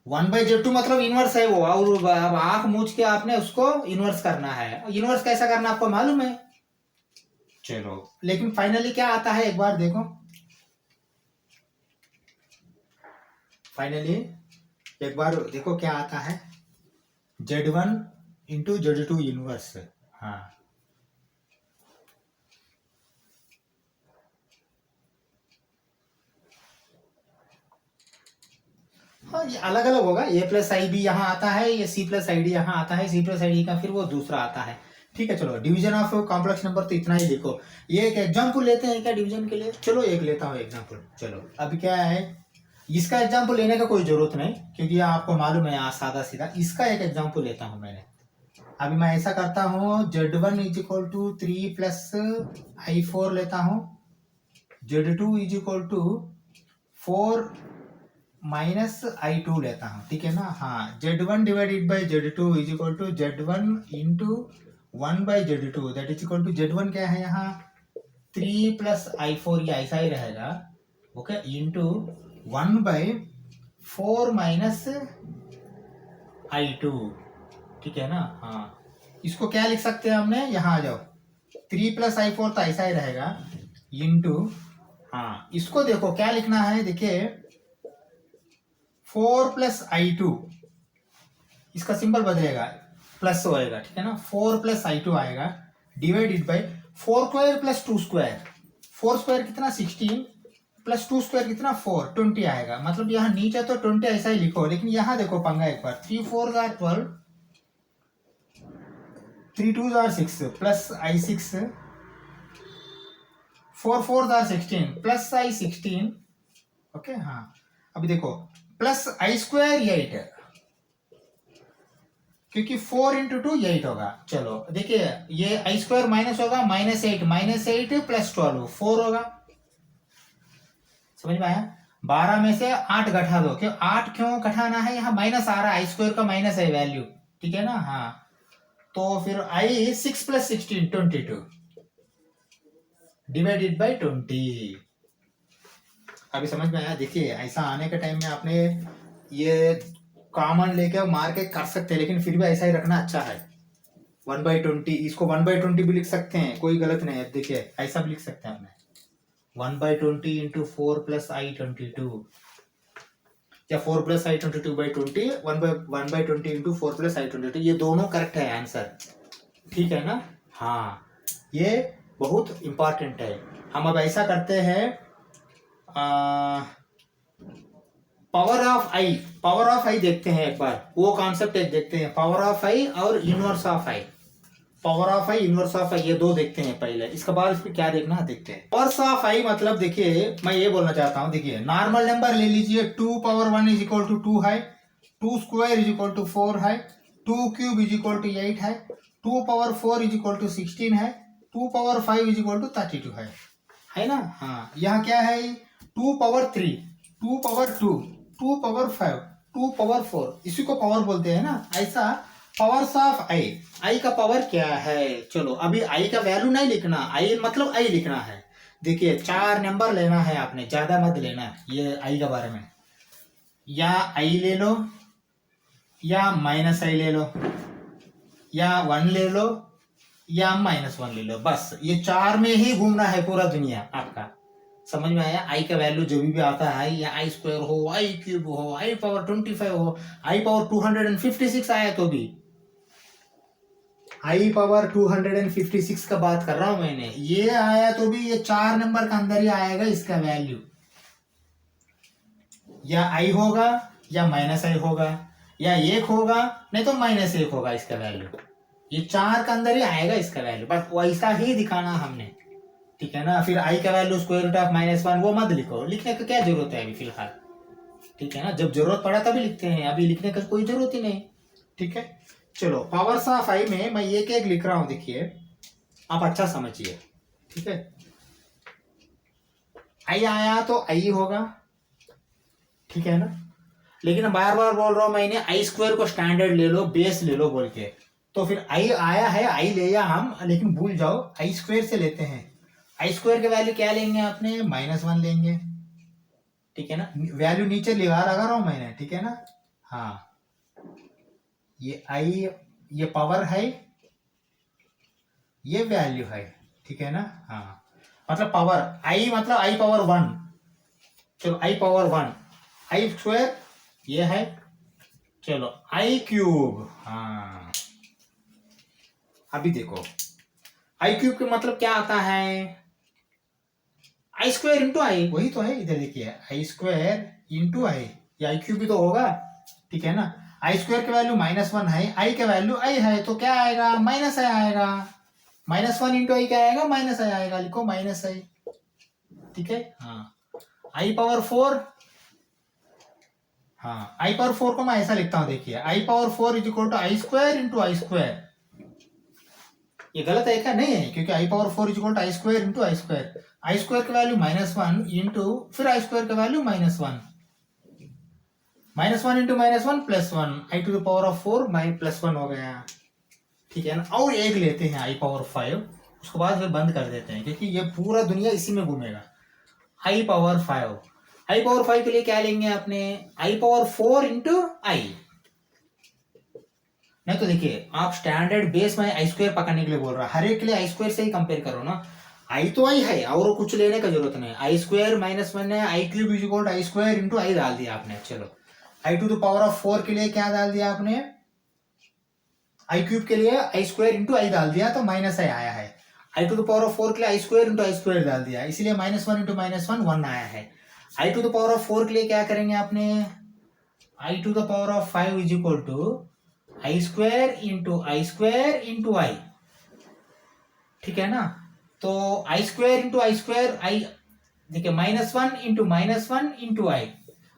1 बाई Z2 मतलब इनवर्स है वो, और अब आंख मूछ के आपने उसको इनवर्स करना है। इनवर्स कैसा करना आपको मालूम है? चलो, लेकिन फाइनली क्या आता है एक बार देखो, फाइनली एक बार देखो क्या आता है, Z1 इंटू Z2 इनवर्स। हाँ, हाँ ये अलग अलग होगा, ए प्लस आई बी यहाँ आता है, ये सी प्लस आई डी यहाँ आता है, सी प्लस आई डी का फिर वो दूसरा आता है। ठीक है चलो, डिवीजन ऑफ कॉम्प्लेक्स नंबर तो इतना ही लिखो। ये एक एग्जाम्पल लेते हैं क्या डिवीजन के लिए? चलो एक लेता हूँ एग्जाम्पल। चलो अभी क्या है, इसका एग्जाम्पल लेने का कोई जरूरत नहीं क्योंकि आपको मालूम है यहाँ सादा सीधा। इसका एक एग्जाम्पल लेता हूँ मैंने। अभी मैं ऐसा करता हूँ, Z1 is equal to 3 plus I4 लेता हूँ, Z2 is equal to 4 minus I2 लेता हूँ। ठीक है ना? हाँ, Z1 divided by Z2 is equal to Z1 into 1 by Z2, that is equal to Z1 क्या है यहाँ 3 प्लस I4, ये ऐसा ही रहेगा। Okay, into 1 by 4 minus I2। ठीक है ना? हाँ, इसको क्या लिख सकते हैं हमने, यहाँ आ जाओ, 3 प्लस I4 तो ऐसा ही रहेगा, इंटू, हाँ इसको देखो क्या लिखना है, देखिए 4 प्लस I2, इसका सिंबल बदलेगा, प्लस होएगा। ठीक है ना? 4 प्लस I2 आएगा, divided by 4 square plus 2 square, 4 square कितना 16 प्लस 2 स्क्वायर कितना 4, 20 आएगा। मतलब यहाँ नीचे तो 20 ऐसा ही लिखो, लेकिन यहाँ देखो पंगा एक बार, 3 4 are 12, 3 2 are 6 plus I6, 4 4 are 16 plus I16। Okay हाँ, अभी देखो प्लस I स्क्वायर 8, क्योंकि 4 इंटू 2 8 होगा। चलो देखिए, ये I स्क्वायर माइनस होगा, -8 प्लस 12 4 होगा। समझ में आया? 12 में से 8 घटा दो, क्यों 8 क्यों घटाना है, यहाँ माइनस आ रहा है, I स्क्वायर का माइनस है वैल्यू। ठीक है ना? हाँ, तो फिर I 6 प्लस 16 22 डिवाइडेड बाई 20। अभी समझ में आया? देखिए ऐसा आने के टाइम में आपने ये कॉमन लेके मार के कर सकते हैं, लेकिन फिर भी ऐसा ही रखना अच्छा है। 1/20, इसको 1/20 भी लिख सकते हैं, कोई गलत नहीं है। देखिए ऐसा भी लिख सकते हैं हमने, 1/20 इंटू 4 प्लस I22, या 4 plus I22/20, 1/20 into 4 plus I22, ये दोनों करेक्ट है आंसर। ठीक है ना? हाँ, ये बहुत इंपॉर्टेंट है। हम अब ऐसा करते हैं, पावर ऑफ आई देखते हैं एक बार, वो कॉन्सेप्ट एक देखते हैं, पावर ऑफ आई और inverse of i. Power of i, inverse of i, ये दो देखते हैं पहले, इसके बाद इसमें क्या देखना है देखते हैं। पावर्स ऑफ आई मतलब देखिए, मैं ये बोलना चाहता हूँ, देखिए नॉर्मल नंबर ले लीजिए, 2 पावर 1 इज इक्वल टू 2 है, 2 स्क्वायर इज इक्वल टू 4 है, 2 क्यूब इज इक्वल टू 8 है, 2 पावर 4 इज इक्वल टू 16 है, 2 पावर 5 इज इक्वल टू 32 है ना? हाँ, यहाँ क्या है, 2 पावर 3, 2 पावर 2, 2 पावर 5, 2 पावर 4, इसी को पावर बोलते हैं ना। ऐसा पावर्स ऑफ आई का पावर क्या है? चलो अभी आई का वैल्यू नहीं लिखना, आई मतलब आई लिखना है। देखिए 4 नंबर लेना है आपने, ज्यादा मत लेना ये आई के बारे में। या आई ले लो, या माइनस आई ले लो, या 1 ले लो, या -1 ले लो, बस ये 4 में ही घूमना है पूरा दुनिया आपका। समझ में आया? आई का वैल्यू जो भी आता है, या आई स्क्वायर हो, आई क्यूब हो, आई पावर 25 हो, आई पावर 256 आया तो भी, आई पावर 256 का बात कर रहा हूं मैंने, ये आया तो भी ये 4 नंबर का अंदर ही आएगा इसका वैल्यू। या आई होगा, या -आई होगा, या 1 होगा, नहीं तो -1 होगा इसका वैल्यू। ये 4 का अंदर ही आएगा इसका वैल्यू, बस वैसा ही दिखाना हमने। ठीक है ना? फिर आई का वैल्यू स्क्वायर रूट ऑफ -1 वो मत लिखो, लिखने का क्या जरूरत है अभी फिलहाल। ठीक है ना? जब जरूरत पड़ा तभी लिखते हैं, अभी लिखने का कोई जरूरत ही नहीं। ठीक है, चलो पावर्स ऑफ आई में मैं एक एक लिख रहा हूं, देखिए आप अच्छा समझिए। ठीक है, आई आया तो आई होगा, ठीक है ना? लेकिन बार बार बोल रहा हूं मैंने, आई स्क्वायर को स्टैंडर्ड ले लो, बेस ले लो बोल के, तो फिर आई आया है, आई ले या हम, लेकिन भूल जाओ आई स्क्वायर से लेते हैं। आई स्क्वायर के वैल्यू क्या लेंगे आपने, -1 लेंगे। ठीक है ना? वैल्यू नीचे लगा रहा हूं मैंने, ठीक है ना? हाँ, ये आई, ये पावर है, ये वैल्यू है। ठीक है ना? हाँ, मतलब पावर आई मतलब आई पावर 1, चलो आई पावर 1, आई स्क्वायर ये है, चलो आई क्यूब। हाँ, अभी देखो आई क्यूब का मतलब क्या आता है, आई स्क्वायर इंटू आई, वही तो है इधर देखिए, आई स्क्वायर इंटू आई, ये आई क्यूब भी तो होगा, ठीक है ना। आई स्क्वायर की वैल्यू -1 है, आई का वैल्यू आई है, तो क्या आएगा, माइनस आई आएगा। -1 इंटू आई क्या आएगा, माइनस आई आएगा, लिखो माइनस आई, ठीक है। हाँ, आई पावर 4, हाँ आई पावर 4 को मैं ऐसा लिखता हूं, देखिए i power 4 is equal to i square into i square. ये गलत है क्या, नहीं है, क्योंकि i power 4 is equal to i square into i square. I square का वैल्यू -1 इंटू फिर आई स्क्वायर का value -1, -1 into -1 +1, i to the power of 4 +1 हो गया, ठीक है ना। और एक लेते हैं आई पावर 5, उसके बाद फिर बंद कर देते हैं, क्योंकि ये पूरा दुनिया इसी में घूमेगा। आई पावर 5, आई पावर 5 के लिए क्या लेंगे आपने, आई पावर 4 इंटू आई। नहीं तो देखिए, आप स्टैंडर्ड बेस में आई स्क्वायर पकड़ने के लिए बोल रहा, हर एक के लिए आई स्क्वायर से ही कंपेयर करो ना। आई तो आई है, और कुछ लेने का जरूरत नहीं। आई स्क्वायर -1 है, i cube is equal to i square into i डाल दिया आपने। चलो, i to the power of 4 के लिए क्या डाल दिया आपने, आई क्यूब के लिए आई स्क्वायर इंटू आई डाल दिया, तो माइनस आई आया है। I to the power of 4 के लिए i square into i square डाल दिया, इसलिए -1 इंटू -1 1 आया है। I to the power of 4 के लिए क्या करेंगे आपने, i to the power of 5 is equal to i square into i, ठीक है ना। तो आई स्क्वायर आई, देखिए -1 इंटू -1 इंटू आई,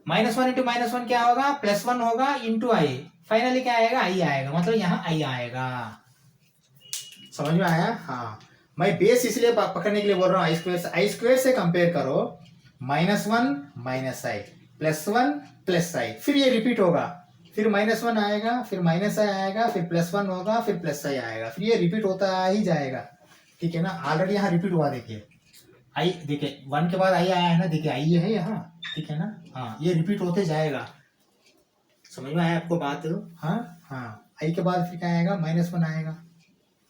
-1 इंटू -1 क्या होगा, +1 होगा इंटू आई, फाइनली क्या आएगा, आई आएगा, मतलब यहाँ आई आएगा। समझ में आया। हाँ, मैं बेस इसलिए पकड़ने के लिए बोल रहा हूँ, आई स्क्वायर से कंपेयर करो, -1 माइनस आई, +1 प्लस आई, फिर ये रिपीट होगा, फिर -1 आएगा, फिर माइनस आई आएगा, फिर +1 होगा, फिर प्लस आई आएगा, फिर ये रिपीट होता ही जाएगा, ठीक है ना। ऑलरेडी यहाँ रिपीट हुआ, देखिए आई, देखिए 1 के बाद आई आया है ना, देखिए आई है यहाँ, ठीक है ना। हाँ, ये रिपीट होते जाएगा। समझ में आया आपको बात। हाँ हाँ, आई के बाद फिर क्या आएगा, -1 आएगा,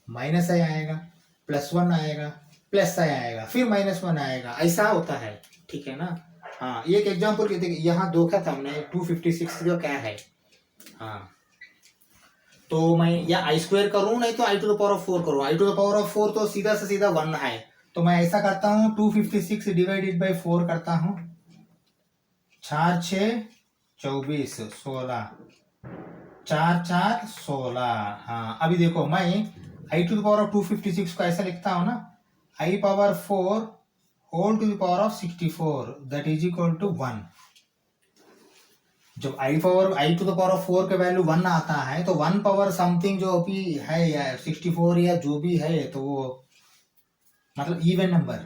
माइनस आई आएगा, +1 आएगा, प्लस आई आएगा, फिर -1 आएगा, ऐसा होता है, ठीक है ना। हाँ, एक एग्जाम्पल देखिए, यहाँ देखा था हमने 256 का क्या है। हाँ, तो मैं या आई स्क्वायर करूं, नहीं तो आई टू द पावर ऑफ 4 करूं। आई टू द पावर ऑफ 4 तो सीधा से सीधा 1 है, तो मैं ऐसा करता हूं, 256 डिवाइडेड बाई 4 करता हूं, 4 6 24 16, 4 4 16। हाँ, अभी देखो, मैं i to the power of 256 को ऐसा लिखता हूं ना, i power 4 whole to the power of 64 that is equal to 1। जब आई टू द पावर ऑफ 4 का वैल्यू 1 आता है, तो 1 पावर समथिंग जो भी है, या 64 या जो भी है, तो वो मतलब इवन नंबर।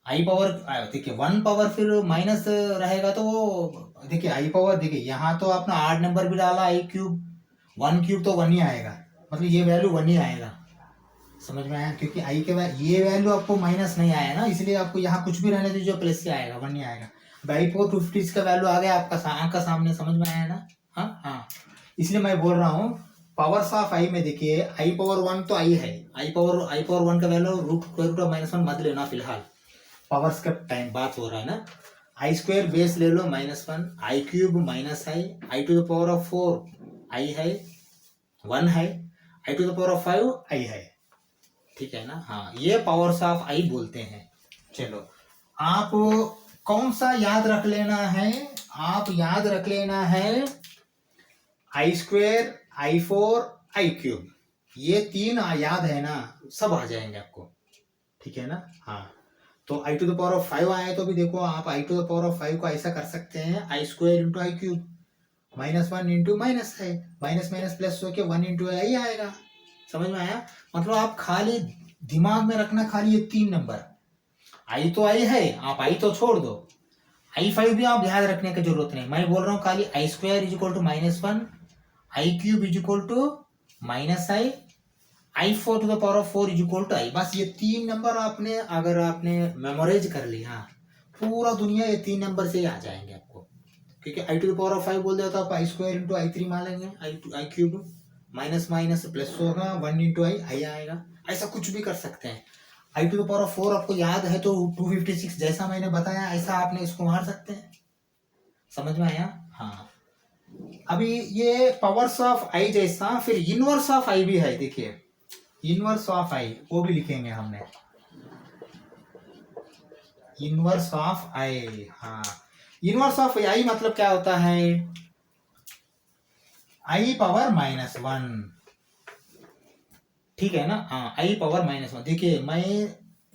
आई पावर, देखिए 1 पावर फिर माइनस रहेगा, तो वो देखिए आई पावर, देखिए यहाँ तो आपने 8 नंबर भी डाला, आई क्यूब 1 क्यूब तो 1 ही आएगा, मतलब ये वैल्यू 1 ही आएगा। समझ में आया, क्योंकि आई के ये वैल्यू आपको माइनस नहीं आया ना, इसलिए आपको यहाँ कुछ भी रहने दीजिए, प्लस से आएगा, 1 ही आएगा। आई पावर 250 का वैल्यू आ गया आपका आंख का सामने, समझ में आया ना। हाँ हाँ, इसलिए मैं बोल रहा हूँ पावर्स ऑफ आई में, देखिए आई पावर 1 तो आई है, आई पावर 1 का वैल्यू √(-1) मत लेना फिलहाल, पावर्स का टाइम बात हो रहा है ना। आई स्क्वायर बेस ले लो -1, i cube i to the power of 4 i है, 1 है, i to the power of 5 i है, ठीक है ना। हाँ, ये पावर्स ऑफ आई बोलते हैं। चलो, आप कौन सा याद रख लेना है, आप याद रख लेना है आई स्क्वायर, i4, आई क्यूब, ये 3 याद है ना, सब आ जाएंगे आपको, ठीक है ना। हाँ, तो आई टू द पावर ऑफ 5 आए, तो भी देखो आप आई टू द पावर ऑफ 5 को ऐसा कर सकते हैं, आई स्क्वायर इंटू आई क्यूब, -1 इंटू माइनस है, माइनस माइनस प्लस होके 1 इंटू आई आएगा। समझ में आया, मतलब आप खाली दिमाग में रखना, खाली ये 3 नंबर, आई तो आई है, आप आई तो छोड़ दो, i5 भी आप ध्यान रखने की जरूरत नहीं, मैं बोल रहा हूँ खाली i square is equal to -1, i cube is equal to -i, i4 to the power of 4 is equal to i। बस ये 3 नंबर आपने, अगर आपने मेमोराइज कर लिया, पूरा दुनिया ये 3 नंबर से ही आ जाएंगे आपको, क्योंकि आई टू द पावर ऑफ 5 बोल दिया तो आप आई स्क्वायर इंटू आई3 मान लेंगे, आई क्यूब माइनस माइनस प्लस होगा, 1 इंटू आई आएगा, ऐसा कुछ भी कर सकते हैं। I to the power of 4 आपको याद है, तो 256 जैसा मैंने बताया ऐसा आपने इसको मार सकते हैं। समझ में आया। हाँ, अभी ये पावर्स ऑफ आई जैसा फिर इनवर्स ऑफ आई भी है, देखिए इनवर्स ऑफ आई वो भी लिखेंगे हमने, इनवर्स ऑफ आई। हाँ, इनवर्स ऑफ आई मतलब क्या होता है, आई पावर -1, ठीक है ना। हाँ, आई पावर -1। देखिए मैं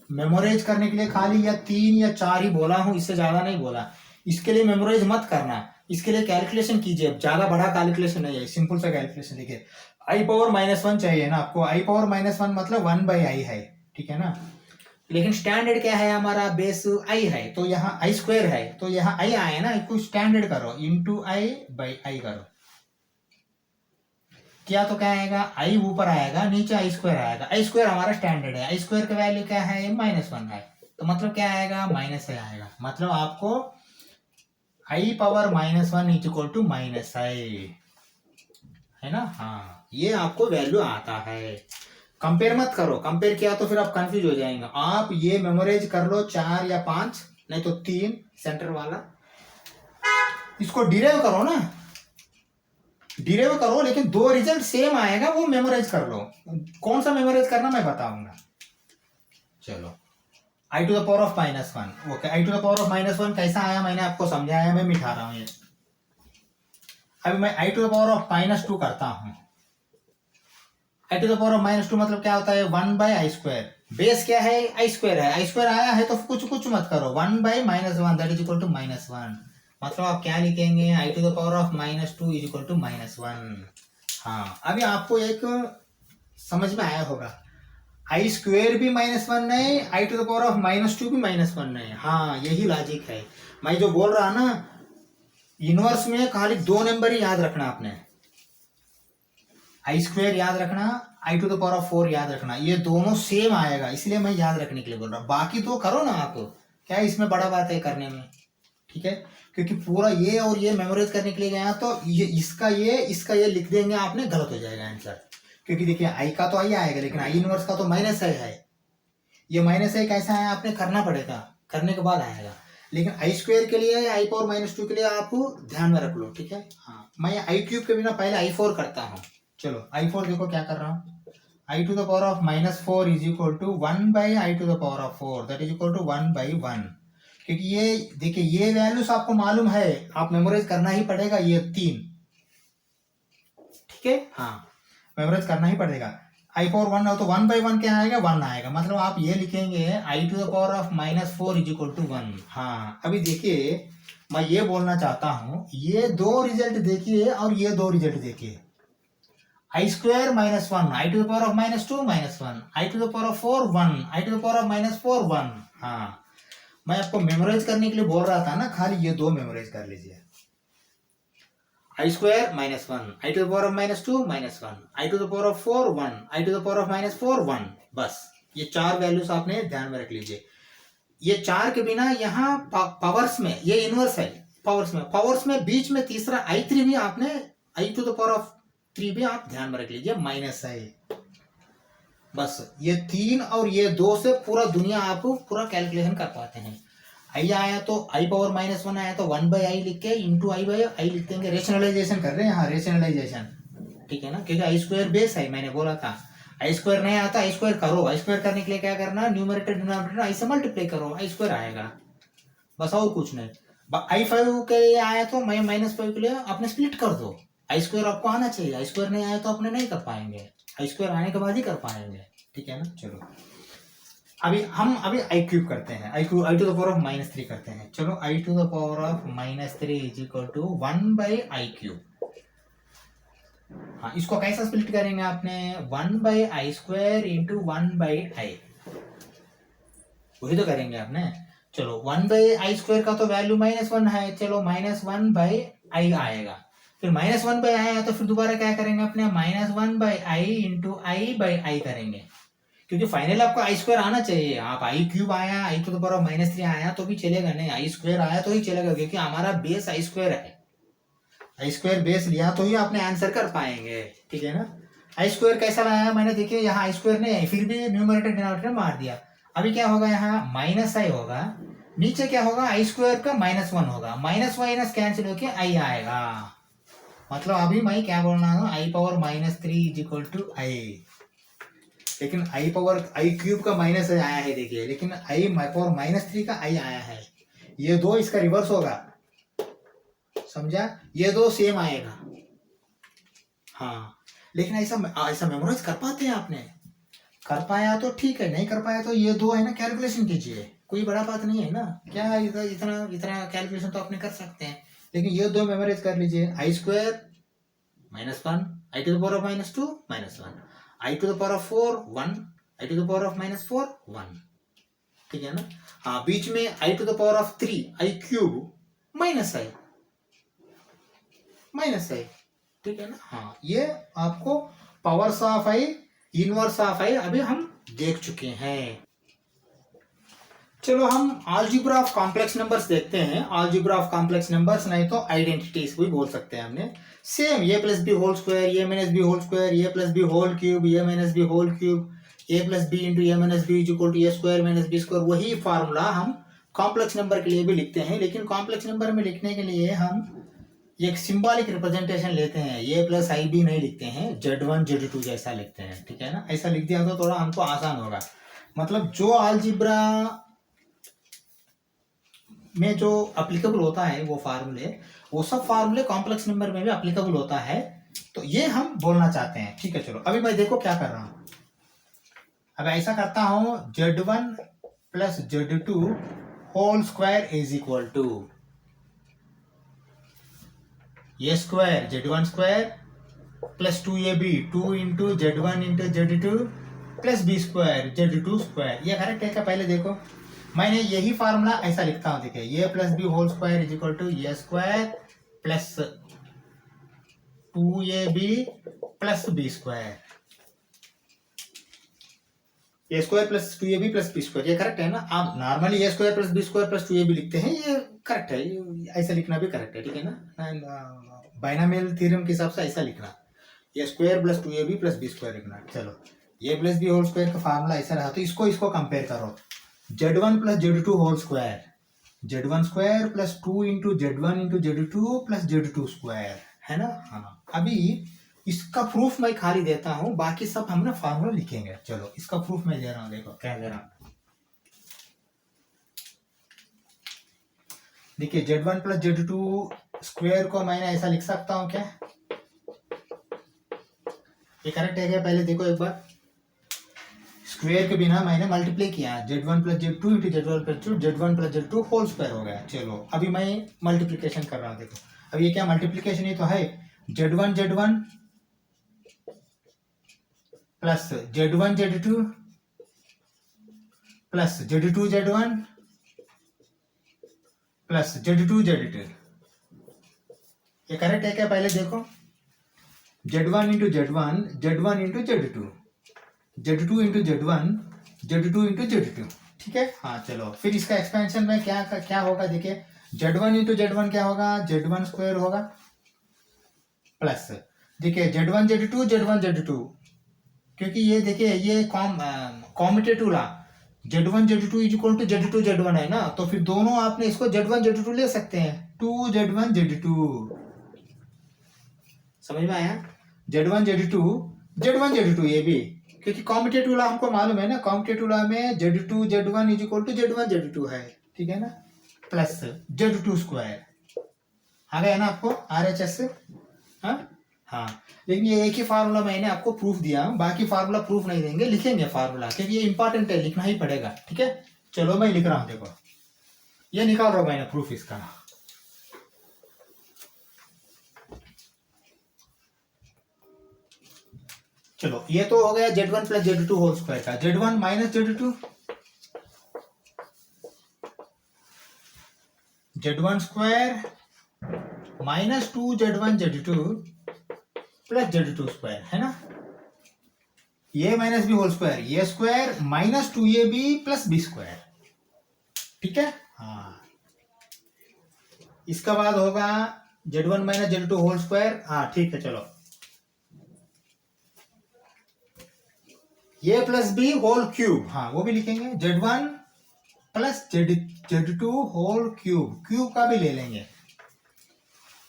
मेमोराइज करने के लिए खाली या 3 या 4 ही बोला हूँ, इससे ज्यादा नहीं बोला। इसके लिए मेमोराइज मत करना, इसके लिए कैलकुलेशन कीजिए, ज्यादा बड़ा कैलकुलेशन नहीं है, सिंपल सा कैलकुलेशन। देखिए आई पावर -1 चाहिए ना आपको, आई पावर -1 मतलब 1/i है, ठीक है ना। लेकिन स्टैंडर्ड क्या है हमारा, बेस आई है, तो यहाँ आई स्क्वायर है, तो यहाँ आई आए ना, इसको स्टैंडर्ड करो, इंटू आई करो, क्या तो क्या आएगा, आई ऊपर आएगा, नीचे आई स्क्वायर आएगा। आई स्क्वायर हमारा स्टैंडर्ड है, आई स्क्वायर का वैल्यू क्या है, -1 है, तो मतलब क्या आएगा, माइनस आई आएगा। मतलब आपको i power -1 is equal to -i है ना। हाँ, ये आपको वैल्यू आता है। कंपेयर मत करो, कंपेयर किया तो फिर आप कंफ्यूज हो जाएंगे। आप ये मेमोराइज कर लो 4 या 5, नहीं तो 3 सेंटर वाला, इसको डिराइव करो ना, डिराइव करो, लेकिन 2 रिजल्ट सेम आएगा, वो मेमोराइज कर लो। कौन सा मेमोराइज करना मैं बताऊंगा। चलो i to the power of -1, okay, i to the power of -1 कैसा आया मैंने आपको समझाया, मैं मिटा रहा हूं ये। अभी मैं i to the power of -2 करता हूं। आई टू द पावर ऑफ -2 मतलब क्या होता है, 1/i²। बेस क्या है, आई स्क्वायर है, आई स्क्वायर आया है तो कुछ कुछ मत करो, 1/-1 दैट इज इक्वल टू -1। मतलब आप क्या लिखेंगे, i to the power of -2 is equal to -1। हाँ, अभी आपको एक समझ में आया होगा, आई स्क्वेयर भी -1 नहीं, आई टू द पावर ऑफ -2 भी -1 नहीं। हाँ, यही लॉजिक है। मैं जो बोल रहा ना, इनवर्स में खाली 2 नंबर ही याद रखना आपने, आई स्क्वेयर याद रखना, आई टू द पावर ऑफ 4 याद रखना, ये दोनों सेम आएगा, इसलिए मैं याद रखने के लिए बोल रहा हूँ। बाकी तो करो ना आप, क्या इसमें बड़ा बात है करने में, ठीक है। क्योंकि पूरा ये और ये मेमोराइज करने के लिए गया तो ये इसका ये लिख देंगे आपने, गलत हो जाएगा आंसर। क्योंकि देखिए आई का तो आई आएगा, लेकिन आई इनवर्स का तो -i है। ये -i कैसा है, आपने करना पड़ेगा, करने के बाद आएगा। लेकिन आई स्क्वायर के लिए, आई पावर -2 के लिए आप ध्यान में रख लो, ठीक है। हाँ, मैं आई क्यूब के बिना पहले i4 करता हूँ। चलो i4 देखो क्या कर रहा हूँ, i to the power of -4 is equal to 1/i to the power of 4 that is equal to 1/1। क्योंकि ये देखिए ये वैल्यूज आपको मालूम है, आप मेमोराइज करना ही पड़ेगा, ये 3, ठीक है। हाँ, मेमोराइज करना ही पड़ेगा। आई पावर 1 हो तो 1/1 क्या आएगा, 1 आएगा। मतलब आप ये लिखेंगे i to the power of -4 is equal to 1। हाँ, अभी देखिए मैं ये बोलना चाहता हूँ, ये 2 रिजल्ट देखिए और ये 2 रिजल्ट देखिए, i square -1, i to the power of -2 -1, i to the power of 4 1, i to the power of -4 1। हाँ, मैं आपको मेमोराइज करने के लिए बोल रहा था ना, खाली ये 2 मेमोराइज कर लीजिए, i square -1, i to the power of -2 -1, i to the power of 4 1, i to the power of -4 1। बस ये 4 वैल्यूज आपने ध्यान में रख लीजिए। ये 4 के बिना यहाँ पावर्स में ये इनवर्स है, पावर्स में बीच में तीसरा i3 भी आपने, i to the power of 3 भी आप ध्यान में रख लीजिए, -i। बस ये 3 और ये 2 से पूरा दुनिया आप पूरा कैलकुलेशन कर पाते हैं। आई आया तो आई पावर -1 आया तो 1/i लिख के इंटू आई लिख देंगे, रेशनलाइजेशन कर रहे हैं यहाँ, रेशनलाइजेशन, ठीक है ना। क्योंकि आई स्क्वायर बेस है, मैंने बोला था। आई स्क्वायर नहीं आता, आई स्क्वायर करो, आई स्क्वायर करने के लिए क्या करना, न्यूमरेटर डिनोमिनेटर आई से मल्टीप्लाई करो, आई स्क्वायर आएगा, बस और कुछ नहीं। i5 के लिए आया तो मैं -5 के लिए अपने स्प्लिट कर दो, आई स्क्वायर आपको आना चाहिए, आई स्क्वायर नहीं आया तो अपने नहीं कर पाएंगे, आई स्क्वायर आने के बाद ही कर पाएंगे, ठीक है ना। चलो अभी आई क्यूब करते हैं, i to the power of -3 करते हैं। चलो i to the power of -3 is equal to 1/i³। हाँ, इसको कैसा स्प्लिट करेंगे आपने, 1/i² इंटू 1/i, वही तो करेंगे आपने। चलो 1/i² का तो वैल्यू -1 है, चलो -1/i आएगा, फिर -1/i आया तो फिर दोबारा क्या करेंगे अपने, -1/i इंटू i/i करेंगे। क्योंकि फाइनल आपको आई स्क्वायर आना चाहिए, आप आई क्यूब आया, आई टू द पावर ऑफ -3 आया तो भी चलेगा, नहीं आई स्क्वायर आया तो ही चलेगा, क्योंकि हमारा बेस आई स्क्वायर है, आई स्क्वायर बेस लिया तो ही आपने आंसर कर पाएंगे, ठीक है ना। आई स्क्वायर कैसा लाया मैंने, देखिए यहाँ आई स्क्वायर नहीं है, फिर भी न्यूमरेटर डिनोमिनेटर मार दिया। अभी क्या होगा, यहाँ -i होगा, नीचे क्या होगा, आई स्क्वायर का -1 होगा, माइनस कैंसिल होके आई आएगा। मतलब अभी मैं क्या बोल रहा हूँ, आई पावर -3 इज इक्वल टू आई, लेकिन आई क्यूब का माइनस आया है देखिए, लेकिन आई पावर -3 का आई आया है, ये 2 इसका रिवर्स होगा, समझा? ये दो सेम आएगा। हाँ, लेकिन ऐसा ऐसा मेमोराइज कर पाते हैं आपने? कर पाया तो ठीक है, नहीं कर पाया तो ये दो है ना कैलकुलेशन कीजिए, कोई बड़ा बात नहीं है ना। क्या इतना इतना कैलकुलेशन तो आपने कर सकते हैं, लेकिन ये दो मेमोराइज कर लीजिए। I square -1, i to the power of -2 -1, i to the power of 4 1, i to the power of -4 1, ठीक है ना। हाँ, बीच में i to the power of 3 i cube -i, ठीक है ना। हाँ, ये आपको powers of i, inverse of i अभी हम देख चुके हैं। चलो हम अलजेब्रा ऑफ कॉम्प्लेक्स नंबर्स देखते हैं। अलजेब्रा ऑफ कॉम्प्लेक्स नंबर्स नहीं तो आइडेंटिटीज भी बोल सकते हैं हमने। Same a plus B whole square, a minus B whole square, a plus B whole cube, a minus B whole cube, A plus B into A minus B is equal to A square minus B square. वही formula हम complex number के लिए भी लिखते हैं, लेकिन complex number में लिखने के लिए हम एक सिंबॉलिक रिप्रेजेंटेशन लेते हैं। ए प्लस आई बी नहीं लिखते हैं, Z1 Z2 जैसा लिखते हैं, ठीक है ना। ऐसा लिख दिया तो थोड़ा हमको आसान होगा। मतलब जो अलजेब्रा में जो अप्लीकेबल होता है वो फार्मूले, वो सब फार्मूले कॉम्प्लेक्स नंबर में भी अप्लीकेबल होता है, तो ये हम बोलना चाहते हैं। ठीक है, चलो अभी मैं देखो क्या कर रहा हूं। अब ऐसा करता हूं, Z1 plus Z2 whole square is equal to A square Z1 square plus 2ab 2 into Z1 into Z2 plus B square Z2 square. ये करेक्ट है क्या? पहले देखो, मैंने यही फार्मूला ऐसा लिखता हूं, देखिए A plus B whole square is equal to A square plus 2ab plus B square, A square plus 2ab plus B square. ये करेक्ट है ना। आप normally A square plus B square plus 2ab लिखते हैं, ये correct है, ऐसा लिखना भी करेक्ट है, ठीक है ना। बाइनोमियल थ्योरम के हिसाब से ऐसा लिखना, A square plus 2ab plus B square लिखना। चलो, A plus B whole square का फार्मूला ऐसा रहा, तो इसको कंपेयर करो। Z1 plus Z2 whole square, Z1 square plus 2 into Z1 into Z2 plus Z2 square, है ना। हाँ, अभी इसका प्रूफ मैं खाली देता हूं, बाकी सब हम ना फार्मूला लिखेंगे। चलो इसका प्रूफ मैं दे रहा हूं, देखो क्या दे रहा हूं। देखिए Z1 प्लस Z2 स्क्वायर को मैंने ऐसा लिख सकता हूं क्या? ये करेक्ट है क्या? पहले देखो एक बार, स्क्वायर के बिना मैंने मल्टीप्लाई किया, Z1 plus Z2 into Z1 plus Z1 plus Z2 whole square हो गया। चलो अभी मैं मल्टीप्लिकेशन कर रहा हूँ, देखो अब ये क्या मल्टीप्लिकेशन ही तो है। Z1 Z1 plus Z1 Z2 plus Z2 Z1 plus Z2 Z2। ये करेक्ट है क्या? पहले देखो, Z1 into Z1 Z1 into Z2 Z2 into Z1 Z2 into Z2, ठीक है। हाँ चलो, फिर इसका एक्सपेंशन में क्या होगा, देखिए Z1 इंटू Z1 क्या होगा, Z1 स्क्वायर होगा प्लस, देखिए Z1 Z2 Z1 Z2, क्योंकि ये देखिए ये commutative law Z1 Z2 is equal to Z2 Z1 है ना, तो फिर दोनों आपने इसको Z1 Z2 ले सकते हैं, 2 Z1 Z2। समझ में आया? Z1 Z2 Z1 Z2 ये भी, क्योंकि कॉम्यूटेटिव लॉ हमको मालूम है ना, कॉम्यूटेटिव लॉ में Z2 Z1 is equal to Z1 Z2 है, ठीक है ना, प्लस Z2 स्क्वायर आ गया ना आपको RHS से। हाँ, लेकिन ये एक ही फार्मूला मैंने आपको प्रूफ दिया, बाकी फार्मूला प्रूफ नहीं देंगे, लिखेंगे फार्मूला, क्योंकि ये इंपॉर्टेंट है, लिखना ही पड़ेगा, ठीक है। चलो मैं लिख रहा हूँ, देखो ये निकाल रहा हूँ मैंने प्रूफ इसका। चलो ये तो हो गया Z1 plus Z2 whole square का। Z1 minus Z2, Z1 square minus 2 Z1 Z2 plus Z2 square, है ना। A minus B whole square, A square minus 2ab plus B square, ठीक है। हाँ, इसका बाद होगा Z1 minus Z2 whole square. हाँ ठीक है, चलो A plus B whole cube, हाँ वो भी लिखेंगे, Z1 plus Z2 whole cube, cube का भी ले लेंगे,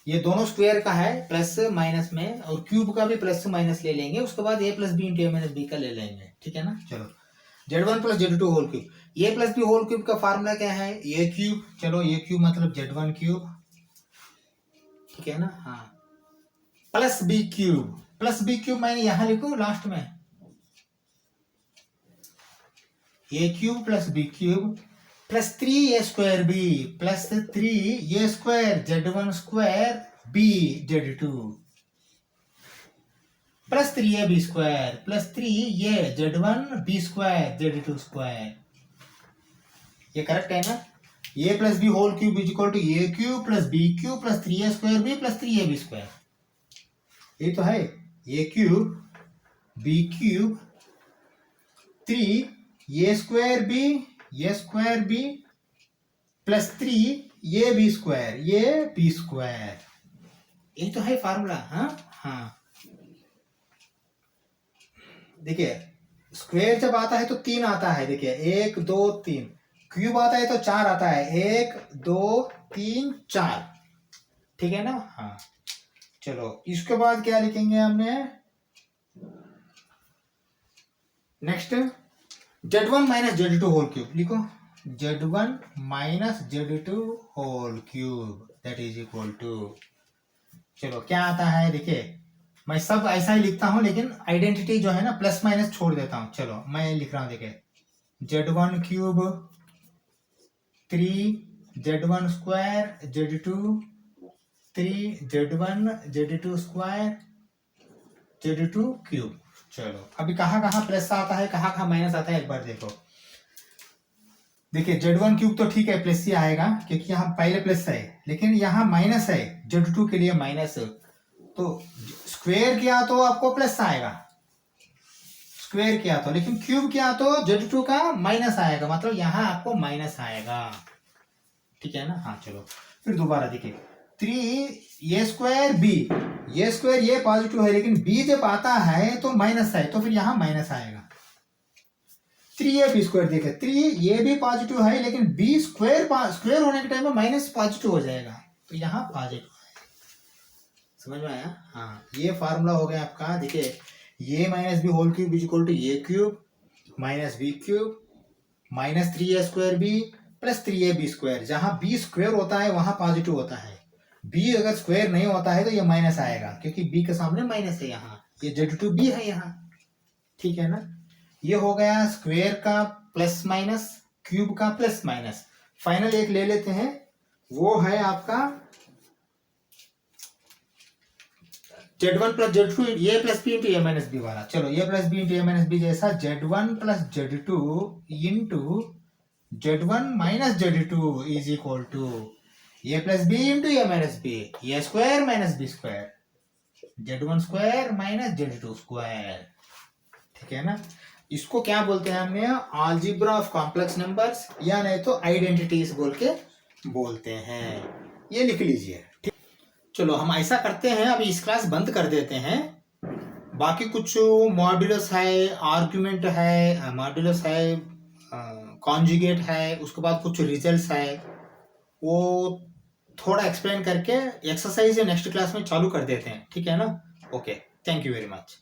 ये दोनों स्क्वायर का है प्लस माइनस में, और क्यूब का भी प्लस माइनस ले लेंगे, उसके बाद A plus B into A minus B का ले लेंगे, ठीक है ना। चलो Z1 plus Z2 whole cube, ए प्लस बी होल क्यूब का फार्मूला क्या है, ए क्यूब। चलो ए क्यूब मतलब Z1 क्यूब ठीक है ना। हाँ, plus B cube, plus B cube मैंने यहां लिखूं लास्ट में, A cube plus B cube plus 3a² B plus 3a² z1² B z2 plus 3ab² plus 3a z1 b² z2²। ये करेक्ट है ना। a plus B whole cube is equal to A cube plus B cube plus 3a² B plus 3ab²। ये तो है, A cube B cube 3a² B plus 3ab², ये b²। ये तो है फार्मूला। हाँ हाँ, देखिए स्क्वायर जब आता है तो 3 आता है, देखिए 1 2 3, क्यूब आता है तो 4 आता है, 1 2 3 4, ठीक है ना। हाँ चलो, इसके बाद क्या लिखेंगे हमने, next z1 minus z2 whole cube लिखो, z1 minus z2 whole cube that is equal to, चलो क्या आता है, देखिए मैं सब ऐसा ही लिखता हूं लेकिन आइडेंटिटी जो है ना प्लस माइनस छोड़ देता हूं। चलो मैं लिख रहा हूं, देखिए z1 cube 3z1² z2 3z1 z2² z2 cube. चलो अभी कहाँ प्लस आता है कहाँ माइनस आता है एक बार देखो। देखिए z1 क्यूब तो ठीक है प्लस ही आएगा क्योंकि यहाँ पहले प्लस है, लेकिन यहाँ माइनस है, z2 के लिए माइनस, तो स्क्वायर किया तो आपको प्लस आएगा, स्क्वायर किया तो, लेकिन क्यूब किया तो z2 का माइनस आएगा, मतलब यहाँ आपको माइनस आएगा, ठीक है ना। हाँ चलो फिर दोबारा देखिए 3a² b, a² ये पॉजिटिव है लेकिन b जब आता है तो माइनस है, तो फिर यहाँ माइनस आएगा। 3ab² देखिए 3a भी पॉजिटिव है लेकिन b स्क्वायर होने के टाइम में माइनस पॉजिटिव हो जाएगा, तो यहाँ पॉजिटिव, समझ में आया। हाँ ये फार्मूला हो गया आपका। देखिए a minus B whole cube is equal to A cube minus b cube minus 3a² B plus 3ab²। जहाँ b स्क्वायर होता है वहां पॉजिटिव होता है, b अगर स्क्वायर नहीं होता है तो ये माइनस आएगा क्योंकि b के सामने माइनस है, यहाँ ये z2 b है यहाँ, ठीक है ना। ये हो गया स्क्वायर का प्लस माइनस, क्यूब का प्लस माइनस। फाइनल एक ले लेते हैं, वो है आपका z1 plus z2 a plus b into a minus b वाला। चलो a plus b into a minus b जैसा z1 plus z2 into z1 minus z2 is equal to a plus b into a minus b, a² minus b², z1² minus z2², ठीक है ना। इसको क्या बोलते हैं हमने, अलजेब्रा ऑफ कॉम्प्लेक्स नंबर्स, या नहीं तो आइडेंटिटीज बोल के बोलते हैं, ये लिख लीजिए। चलो हम ऐसा करते हैं, अभी इस क्लास बंद कर देते हैं, बाकी कुछ मॉड्यूलस है, आर्ग्यूमेंट है, मॉड्यूलस है, कॉन्जुगेट है, उसके बाद कुछ रिजल्ट्स है, वो थोड़ा एक्सप्लेन करके एक्सरसाइज नेक्स्ट क्लास में चालू कर देते हैं, ठीक है ना। Okay, thank you very much.